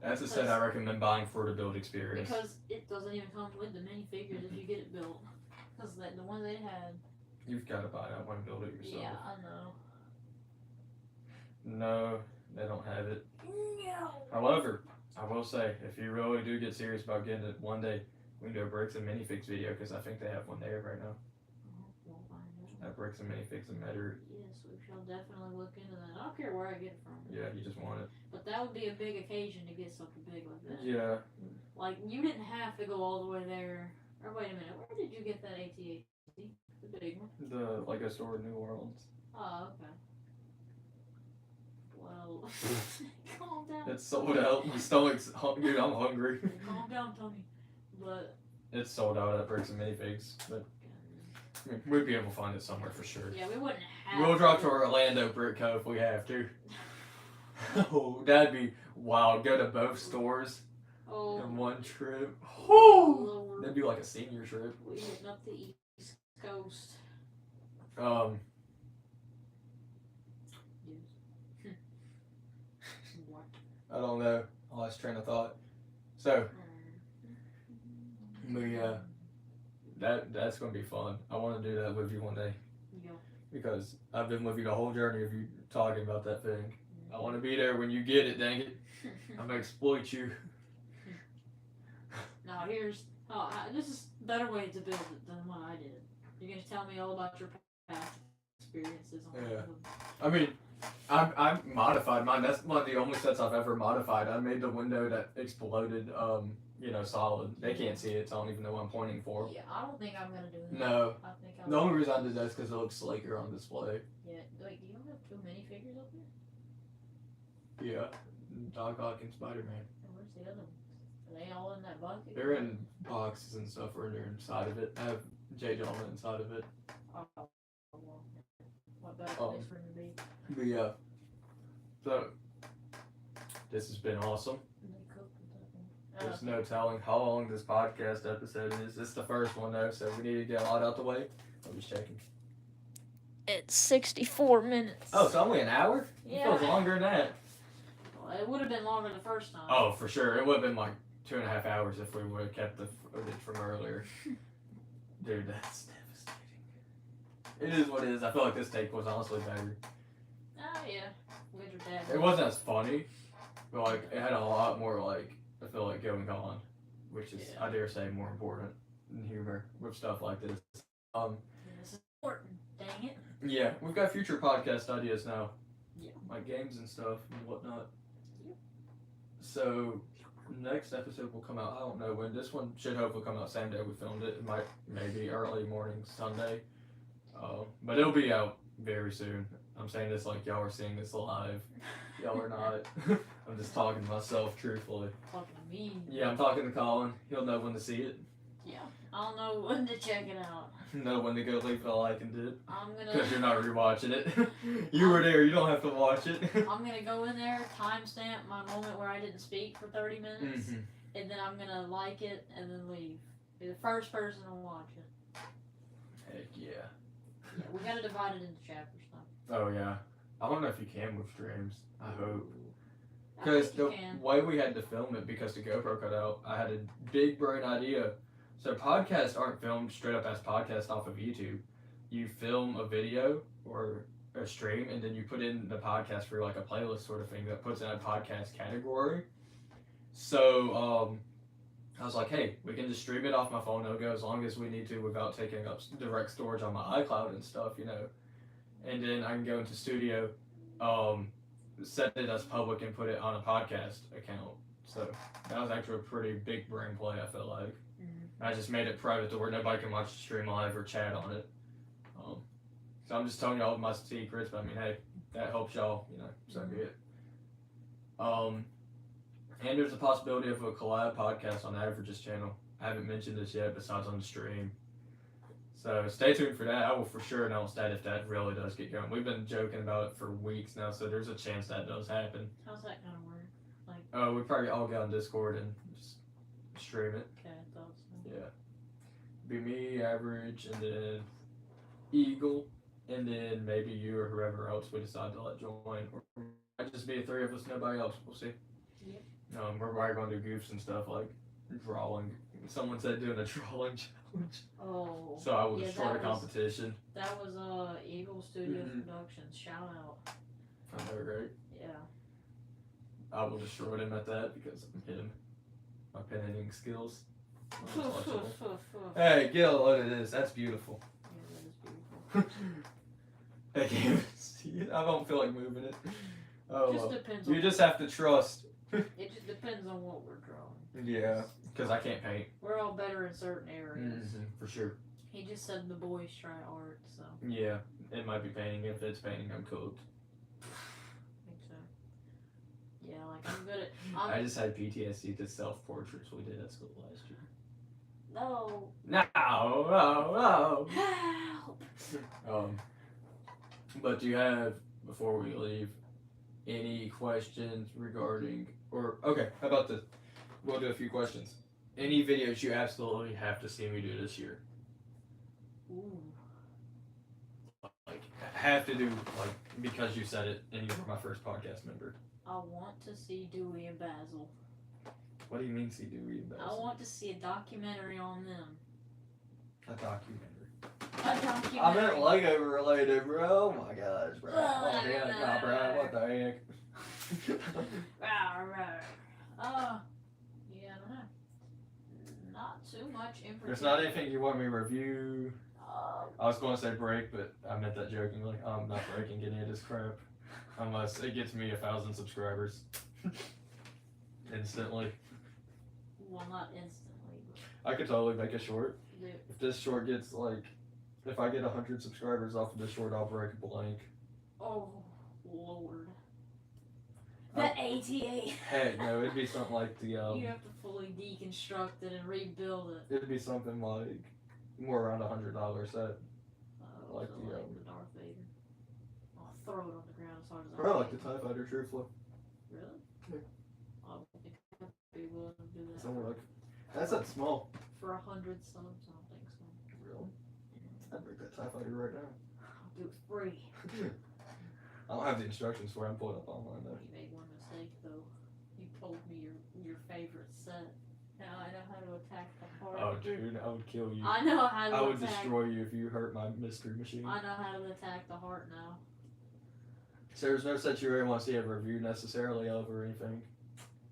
That's a set I recommend buying for the build experience. Because it doesn't even come with the minifigures if you get it built. Because the one they had. You've got to buy that one and build it yourself. Yeah, I know. No, they don't have it. No. However, I will say, if you really do get serious about getting it one day, we can do a Bricks and Minifigs video because I think they have one there right now. We'll find out. That Bricks and Minifigs and Metter. Yes, we shall definitely look into that. I don't care where I get it from. Yeah, you just want it. But that would be a big occasion to get something big like that. Yeah. Like, you didn't have to go all the way there. Or wait a minute, where did you get that AT-AT? The big one? The Lego store in New Orleans. Oh, okay. Well, calm down. It's sold out. My stomach's dude, I'm hungry. Calm down, Tony. But It's sold out at Bricks and Minifigs, but I mean, we'd be able to find it somewhere for sure. yeah, we wouldn't have. We'll drop to Orlando Brick Co. if we have to. Oh, that'd be wild. Go to both stores in one trip. Lord. That'd be like a senior trip. We hitting up the East Coast. What? I don't know. I lost train of thought. So, that's gonna be fun. I want to do that with you one day Yeah. because I've been with you the whole journey of you talking about that thing. I want to be there when you get it. Dang it! I'm gonna exploit you. Now this is a better way to build it than what I did. You're gonna tell me all about your past experiences on Yeah. them. I mean, I modified mine. That's one of the only sets I've ever modified. I made the window that exploded, solid. They can't see it, so I don't even know what I'm pointing for. Yeah, I don't think I'm gonna do that. No. I think The only reason I did that is because it looks sleeker on display. Yeah, wait, you don't have too many figures up there? Yeah. Doc Ock and Spider-Man. And where's the other ones? Are they all in that bucket? They're in boxes and stuff, or they're inside of it. I have J. Jonah inside of it. Oh, well, what better Oh. place for him to be? But yeah. So, this has been awesome. And they cook and stuff. There's no telling how long this podcast episode is. This is the first one, though, so we need to get a lot out the way. I'm just checking. It's 64 minutes. Oh, it's only an hour? It Yeah. feels longer than that. Well, it would have been longer the first time. Oh, for sure. It would have been like 2.5 hours if we would have kept the footage from earlier. Dude, that's devastating. It is what it is. I feel like this take was honestly better. Oh yeah, with your dad. It wasn't as funny, but like it had a lot more like I feel like going on, which is Yeah. I dare say more important than humor with stuff like this. This is important. Dang it. Yeah, we've got future podcast ideas now. Yeah. Like games and stuff and whatnot. Yep. So next episode will come out. I don't know when. This one should hopefully come out same day we filmed it. It might maybe early morning Sunday. But it'll be out very soon. I'm saying this like y'all are seeing this live. Y'all are not. I'm just talking to myself truthfully. Talking to me. Yeah, I'm talking to Colin. He'll know when to see it. Yeah. I don't know when to check it out. Know when to go leave a like and dip. I'm Because you're gonna. not rewatching it. You were there. You don't have to watch it. I'm gonna go in there, timestamp my moment where I didn't speak for 30 minutes, Mhm. and then I'm gonna like it and then leave. Be the first person to watch it. Heck yeah. Yeah, we gotta divide it into chapters though. Oh yeah. I don't know if you can with streams. I hope. I Because think you the can. way we had to film it because the GoPro cut out, I had a big brain idea. So podcasts aren't filmed straight up as podcasts off of YouTube. You film a video or a stream and then you put in the podcast for like a playlist sort of thing that puts in a podcast category. So I was like, hey, we can just stream it off my phone. It'll go as long as we need to without taking up direct storage on my iCloud and stuff, you know. And then I can go into Studio, set it as public and put it on a podcast account. So that was actually a pretty big brain play, I feel like. Mhm. I just made it private to where nobody can watch the stream live or chat on it. So I'm just telling y'all my secrets, but I mean, hey, that helps y'all, you know, so be it. And there's a possibility of a collab podcast on Average's channel. I haven't mentioned this yet, besides on the stream. So stay tuned for that. I will for sure announce that if that really does get going. We've been joking about it for weeks now, so there's a chance that does happen. How's that gonna work? We probably all get on Discord and just stream it. Okay, I thought so. Yeah. Be me, Average, and then Eagle, and then maybe you or whoever else we decide to let join. Or it might just be the three of us, nobody else. We'll see. Yep. We're probably going to do goofs and stuff like drawing. Someone said doing a drawing challenge. Oh. So I will yeah, destroy the that was- competition. That was Eagle Studios Mhm. Productions. Shout out. I know, right? Yeah. I will destroy him at that because I'm him. My pen editing skills. Untouchable. Hey, Gil, look at this. That's beautiful. Yeah, that is beautiful. I can't even see it. I don't feel like moving it. Oh, Just well. depends You on. just have to trust. It just depends on what we're drawing. Yeah, because I can't paint. We're all better in certain areas. For sure. He just said the boys try art, so Yeah, it might be painting. If it's painting, I'm cooked. I think so. Yeah, like I'm good at. I just had PTSD to self-portraits we did at school last year. No. No. Help. But do you have, before we leave, any questions regarding, or, okay, how about this? We'll do a few questions. Any videos you absolutely have to see me do this year? Ooh. Like, have to do, like, because you said it and you were my first podcast member. I want to see Dewey and Basil. What do you mean see Dewey and I Basil? want to see a documentary on them. A documentary. A documentary. I meant Lego related, bro. Oh my gosh, bro. Oh, damn, nah, bro. What the heck? Yeah, I don't know. Not too much in There's particular. not anything you want me to review. Uh, I was going to say break, but I meant that jokingly. I'm not breaking any of this crap. Unless it gets me 1,000 subscribers. Instantly. well, not instantly, I could totally make a short. but If this short gets like, if I get 100 subscribers off of this short, I'll break a blank. oh, Lord. Oh. The ATA. Heck no, it'd be something like the, You have to fully deconstruct it and rebuild it. it'd be something like more around $100 set. Like So the, the Darth Vader. I'll throw it on the ground as hard as I Or like can. the TIE Fighter, truthfully. Really? Yeah. I would think I'd be willing to do that. Something like, that's that small. For 100 subs, I don't think so. Really? I'd break that TIE Fighter right now. I'll do it free. I don't have the instructions for it. I'm pulling up online though. You made one mistake. sake, though. You told me your favorite set. Now I know how to attack the heart. Oh, dude, I would kill you. I know how to I would attack. destroy you if you hurt my mystery machine. I know how to attack the heart now. So there's no set you really want to see a review necessarily of or anything?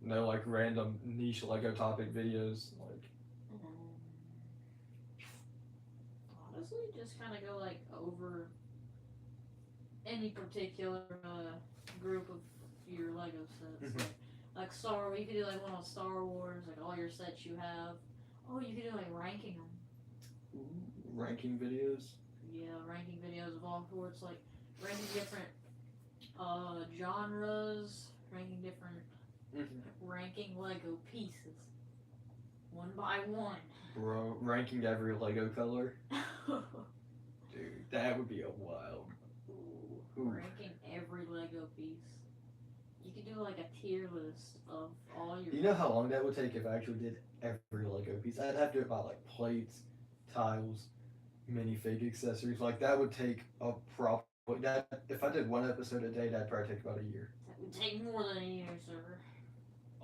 No, like, random niche Lego topic videos? Like, Honestly, just kind of go, like, over any particular group of your Lego sets. Mhm. Like Star Wars, you could do, like, one on Star Wars, like, all your sets you have. Oh, you could do, like, ranking them. ranking videos? Yeah, ranking videos of all sorts, like, ranking different genres, ranking different ranking Lego pieces, one by one. Bro, ranking every Lego color? Dude, that would be a wild. Ooh. Ranking every Lego piece. You could do like a tier list of all your. You know how long that would take if I actually did every Lego piece? I'd have to do it by like plates, tiles, minifig accessories. Like that would take a probably that if I did one episode a day, that'd probably take about a year. That would take more than a year, sir.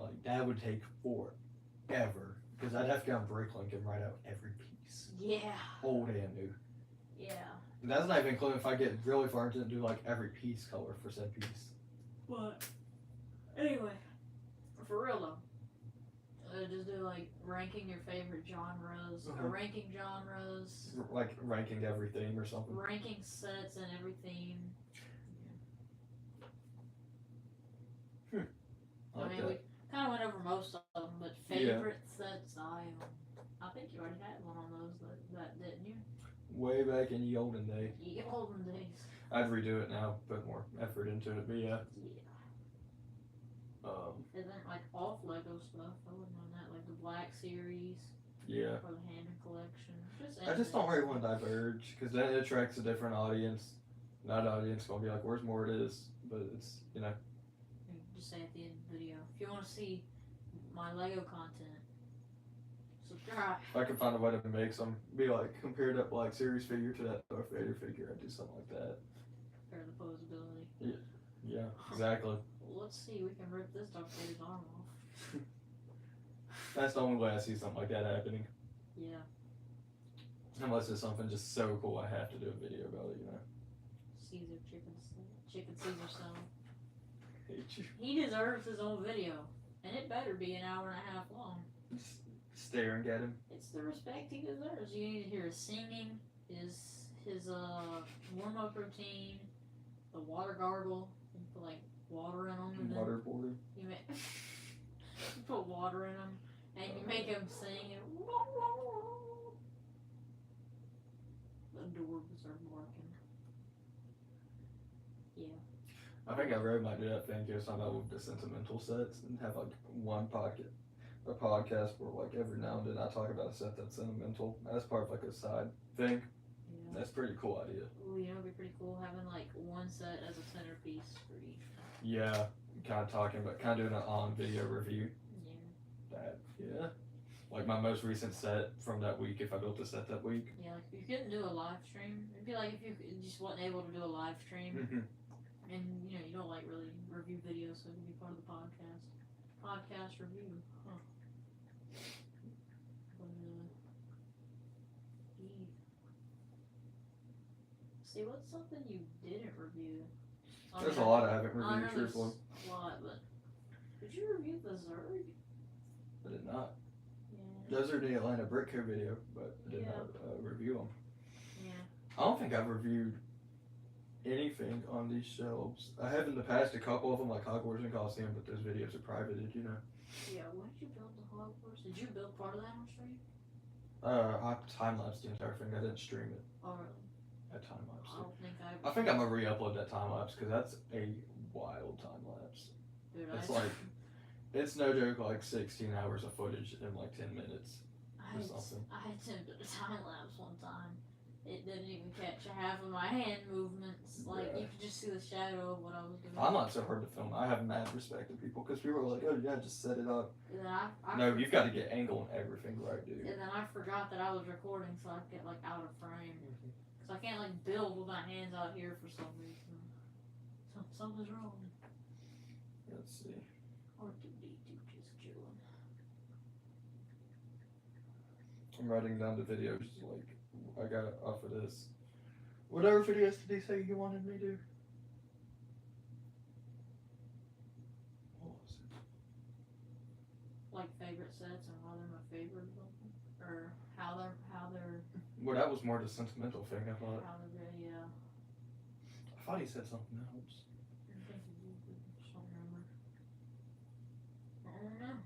Like that would take forever because I'd have to go on Bricklink and write out every piece, Yeah. old and new. Yeah. And that's not even including if I get really far into it and do like every piece color for said piece. But anyway, for real though, just do like ranking your favorite genres, or ranking genres, Like ranking everything or something. ranking sets and everything. I like I mean, that. we kind of went over most of them, but favorite sets, I think you already had one on those that didn't you? Way back in the olden day. Ye olden days. I'd redo it now, put more effort into it, but yeah. Yeah. And then like off Lego stuff, I wouldn't mind that, like the Black Series Yeah. or the Hammond Collection. I just don't really want to diverge, because then it attracts a different audience. That audience gonna be like, where's Mortis? But it's, you know. Just say at the end of the video, if you want to see my Lego content, subscribe. If I can find a way to make some, be like, compared up like series figure to that Darth Vader figure, I'd do something like that. For the posability. Yeah, exactly. Well, let's see, we can rip this Darth Vader's arm off. That's the only way I see something like that happening. Yeah. Unless it's something just so cool, I have to do a video about it, you know. Caesar chicken Caesar salad. Hate you. He deserves his own video, and it better be an hour and a half long. Just staring at him. It's the respect he deserves. You need to hear his singing, his warm up routine, the water gargle. You put like water in them, and then Waterboarding. you put water in them, and you make him sing. And the dwarves are barking. Yeah. I think I really might do that thing too, something about with the sentimental sets and have like a podcast where like every now and then I talk about a set that's sentimental. That's part of like a side thing. Yeah. That's a pretty cool idea. Ooh, you know, it'd be pretty cool having like one set as a centerpiece for each. Yeah, kind of talking about, kind of doing an on video review. Yeah. That, yeah. Like my most recent set from that week, if I built a set that week. Yeah, like if you couldn't do a live stream, it'd be like if you just wasn't able to do a live stream, and you know you don't like really review videos, so it could be part of the podcast review. Huh. But, see, what's something you didn't review? I There's mean, a lot I haven't I know reviewed, there's truthfully. a lot, but did you review the Zerg? I did not. Yeah. Those are the Atlanta Brick Co video, but I did Yeah. not review them. Yeah. I don't think I've reviewed anything on these shelves. I have in the past a couple of them, like Hogwarts and Coliseum, but those videos are privated, you know. Yeah. When did you build the Hogwarts? Did you build part of that on stream? I time-lapsed the entire thing. I didn't stream it. Oh, really? I time-lapsed I it. don't think I think I'm gonna re-upload that time-lapse, because that's a wild time-lapse. Dude, It's like, it's no joke, like 16 hours of footage in like 10 minutes. I something. attempted a time lapse one time. It didn't even catch half of my hand movements. Like Yeah. you could just see the shadow of what I was doing. I'm not so hard to film. I have mad respect to people, because people are like, oh yeah, just set it up. And then I No, you've got to get angle and everything right, dude. And then I forgot that I was recording, so I get like out of frame. Cause I can't like build with my hands out here for some reason. Something's wrong. Let's see. R2D2 just chilling. I'm writing down the videos like I got off of this. Whatever videos did he say he wanted me to? What was it? Like favorite sets and why they're my favorite, or how they're Well, that was more the sentimental thing. I thought. how they're yeah. I thought he said something else. I think it is, but I just don't remember. I don't know.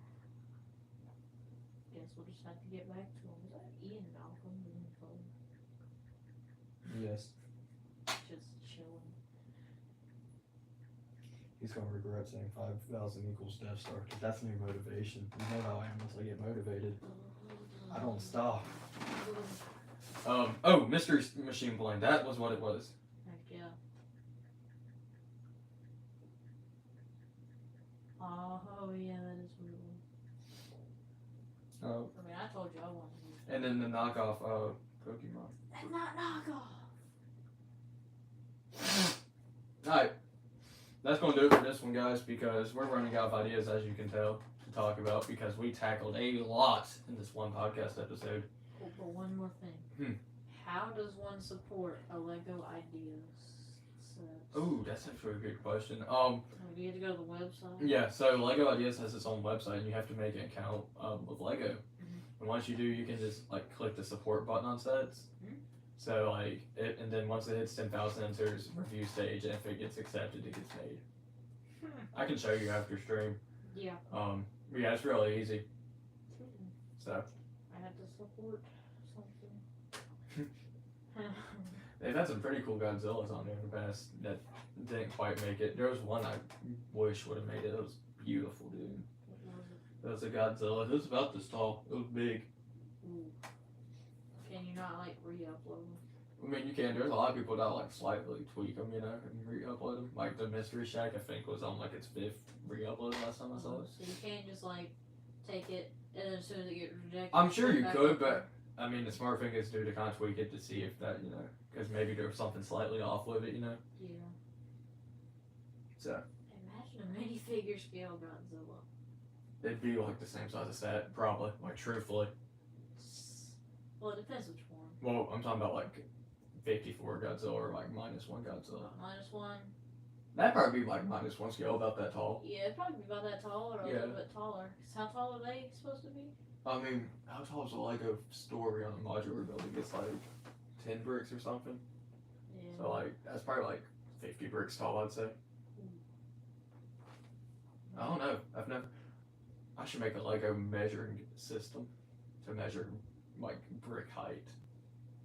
Guess we'll just have to get back to him. Is that Ian Malcolm? Yes. Just chilling. He's gonna regret saying 5,000 equals Death Star. 'Cause that's new motivation. You know how I am once I get motivated. I don't stop. Oh, Mystery Machine Plane. That was what it was. Heck yeah. Oh yeah, that is what it was. Oh, I mean, I told you I wanted to use that. and then the knockoff Pokemon. That's not knockoff. Alright. That's gonna do it for this one, guys, because we're running out of ideas, as you can tell, to talk about, because we tackled a lot in this one podcast episode. Oh, but one more thing. How does one support a Lego Ideas set? Ooh, that's actually a good question. Do you have to go to the website? Yeah, so Lego Ideas has its own website, and you have to make an account with Lego. And once you do, you can just like click the support button on sets. So like, and then once it hits 10,000, enters review stage, and if it gets accepted, it gets made. I can show you after stream. Yeah. Yeah, it's really easy. So I had to support something. they've had some pretty cool Godzillas on there in the past that didn't quite make it. There was one I wish would have made it. It was beautiful, dude. What was it? It was a Godzilla. It was about this tall. It was big. Ooh. Can you not like re-upload them? I mean, you can. There's a lot of people that like slightly tweak them, you know, and re-upload them. Like the Mystery Shack, I think, was on like its 5th re-upload last time I saw it. So you can't just like take it and then as soon as it gets rejected. I'm sure put it you back could, up but I mean, the smart thing is to kind of tweak it to see if that, you know, because maybe there was something slightly off with it, you know. there. Yeah. So Imagine a minifigure scale Godzilla. it'd be like the same size as that, probably. Like truthfully. Well, it depends which one. Well, I'm talking about like 54 Godzilla or like -1 Godzilla. -1. That'd probably be like -1 scale, about that tall. Yeah, it'd probably be about that tall or a Yeah. little bit taller. 'Cause how tall are they supposed to be? I mean, how tall is a Lego story on a modular building? It's like 10 bricks or something. Yeah. So like that's probably like 50 bricks tall, I'd say. I don't know. I should make a Lego measuring system to measure like brick height.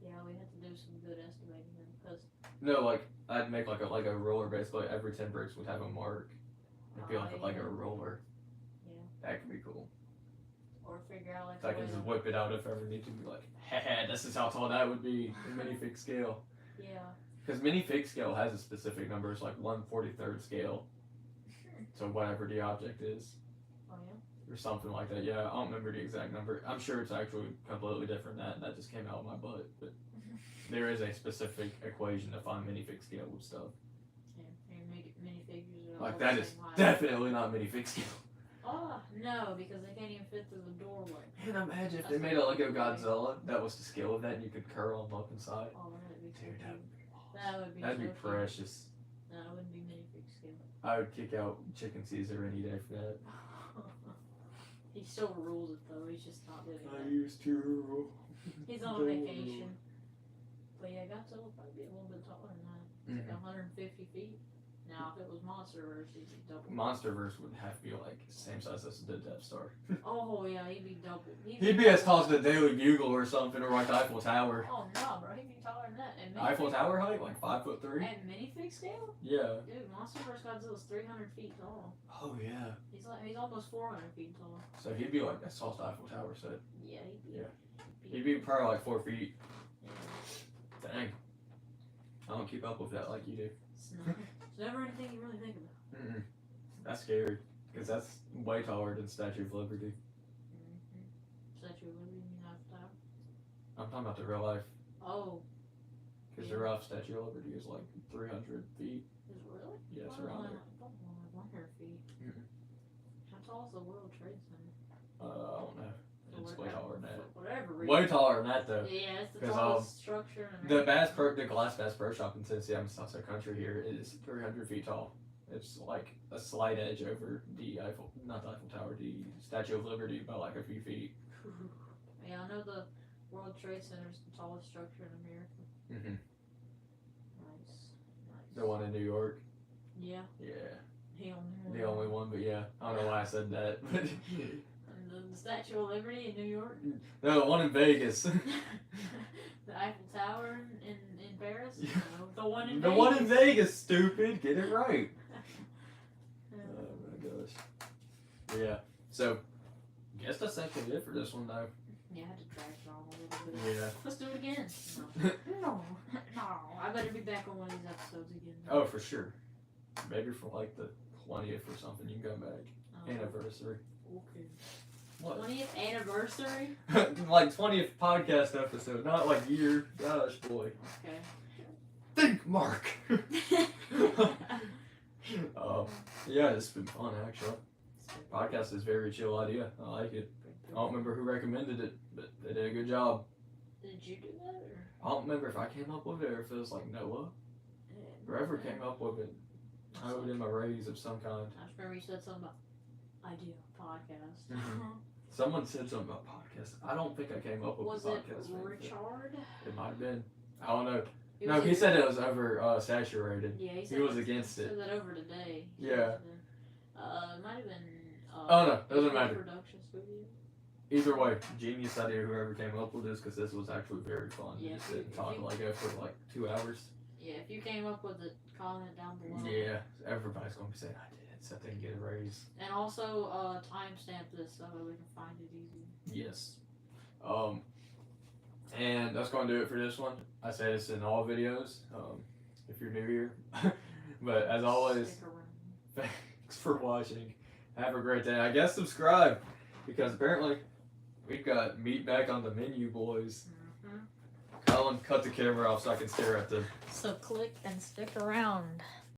Yeah, we have to do some good estimating then, because No, like I'd make like a Lego roller. Basically, every 10 bricks would have a mark. It'd be like a yeah. Lego roller. Yeah. That could be cool. or figure out like So I a way can just to- whip it out if ever need to. Be like, haha, this is how tall that would be in minifig scale. yeah. Because minifig scale has a specific number. It's like 1/43 scale. So whatever the object is. Oh yeah. Or something like that. Yeah, I don't remember the exact number. I'm sure it's actually completely different than that. That just came out of my butt. But there is a specific equation to find minifig scale with stuff. Yeah. And make it minifigures that are all Like the that is same height. definitely not minifig scale. Oh no, because they can't even fit through the doorway. Man, imagine if they made a Lego Godzilla that was the scale of that and you could curl them up inside. Oh, that'd be so Dude, cute. that'd That would be That'd so be cute. precious. No, it wouldn't be minifig scale. I would kick out Chicken Caesar any day for that. He still rules it though. He's just not doing it. used to. He's on vacation. But yeah, Godzilla would probably be a little bit taller than that. It's like 150 feet. Now, if it was Monsterverse, he'd be double. Monsterverse would have to be like same size as the Death Star. Oh yeah, he'd be double. He'd be as tall as the Daily Bugle or something, or like the Eiffel Tower. Oh no, bro, he'd be taller than that. And Eiffel Tower height, like 5'3". At minifig scale, Yeah. dude, Monsterverse Godzilla's 300 feet tall. Oh yeah. He's almost 400 feet tall. So he'd be like as tall as the Eiffel Tower said. Yeah, he'd be. Yeah. He'd be probably like 4 feet. Yeah. Dang. I don't keep up with that like you do. It's never anything you really think about. Mm-mm. That's scary. Because that's way taller than Statue of Liberty. Statue of Liberty, you know, Tower. I'm talking about the real life. Oh, Because the rough Statue of Liberty is like 300 feet. is it really? Yeah, it's Well, around I there. don't know. 100 feet. Mm-mm. How tall is the World Trade Center? I don't know. It's way taller than that. For whatever reason. Way taller than that though. Yeah, it's the 'Cause, tallest structure in The America. the Glass Bass Pro Shop in Tennessee, I'm South Country here, is 300 feet tall. It's like a slight edge over the not the Eiffel Tower, the Statue of Liberty by like a few feet. Yeah, I know the World Trade Center is the tallest structure in America. Mm-hmm. Nice. The one in New York. Yeah, Yeah, the the only one. But yeah, I don't know why I said that. But And the Statue of Liberty in New York. no, the one in Vegas. The Eiffel Tower in Paris. Yeah. No, the one in The Vegas. one in Vegas, stupid. Get it right. Yeah. Oh my gosh. Yeah. So, guess that's actually it for this one, though. Yeah, I had to drag it on a little bit. Yeah. Let's do it again. No, no. I better be back on one of these episodes again. Oh, for sure. Maybe for like the 20th or something, you can come back. Oh, Anniversary. okay. What? 20th anniversary? Like 20th podcast episode, not like year. Gosh, boy. Okay. Think, Mark. Yeah, it's been fun actually. Podcast is a very chill idea. I like it. I don't remember who recommended it, but they did a good job. Did you do that or? I don't remember if I came up with it or if it was like Noah. Whoever came up with it, I owed him a raise of some kind. I just remember you said something about idea podcast. Mhm. Someone said something about podcast. I don't think I came up with Was the it podcast. name, but Richard? It might have been. I don't know. It No, was he a- said it was over saturated. Yeah, he, he was against it. said that over today. Yeah. It might have been. Oh, no, doesn't matter. Production studio. Either way, genius idea whoever came up with this because this was actually very fun. Yeah, Just sit and if talk you- like that for like 2 hours. Yeah, if you came up with it, comment down below. Yeah, everybody's gonna be saying I did it, so they can get a raise. And also, timestamp this so that we can find it easy. Yes. And that's gonna do it for this one. I say this in all videos. If you're new here, but as always, Stick around. thanks for watching. Have a great day. I guess subscribe because apparently we've got meat back on the menu, boys. Mhm. Colin, cut the camera off so I can stare at them. So click and stick around.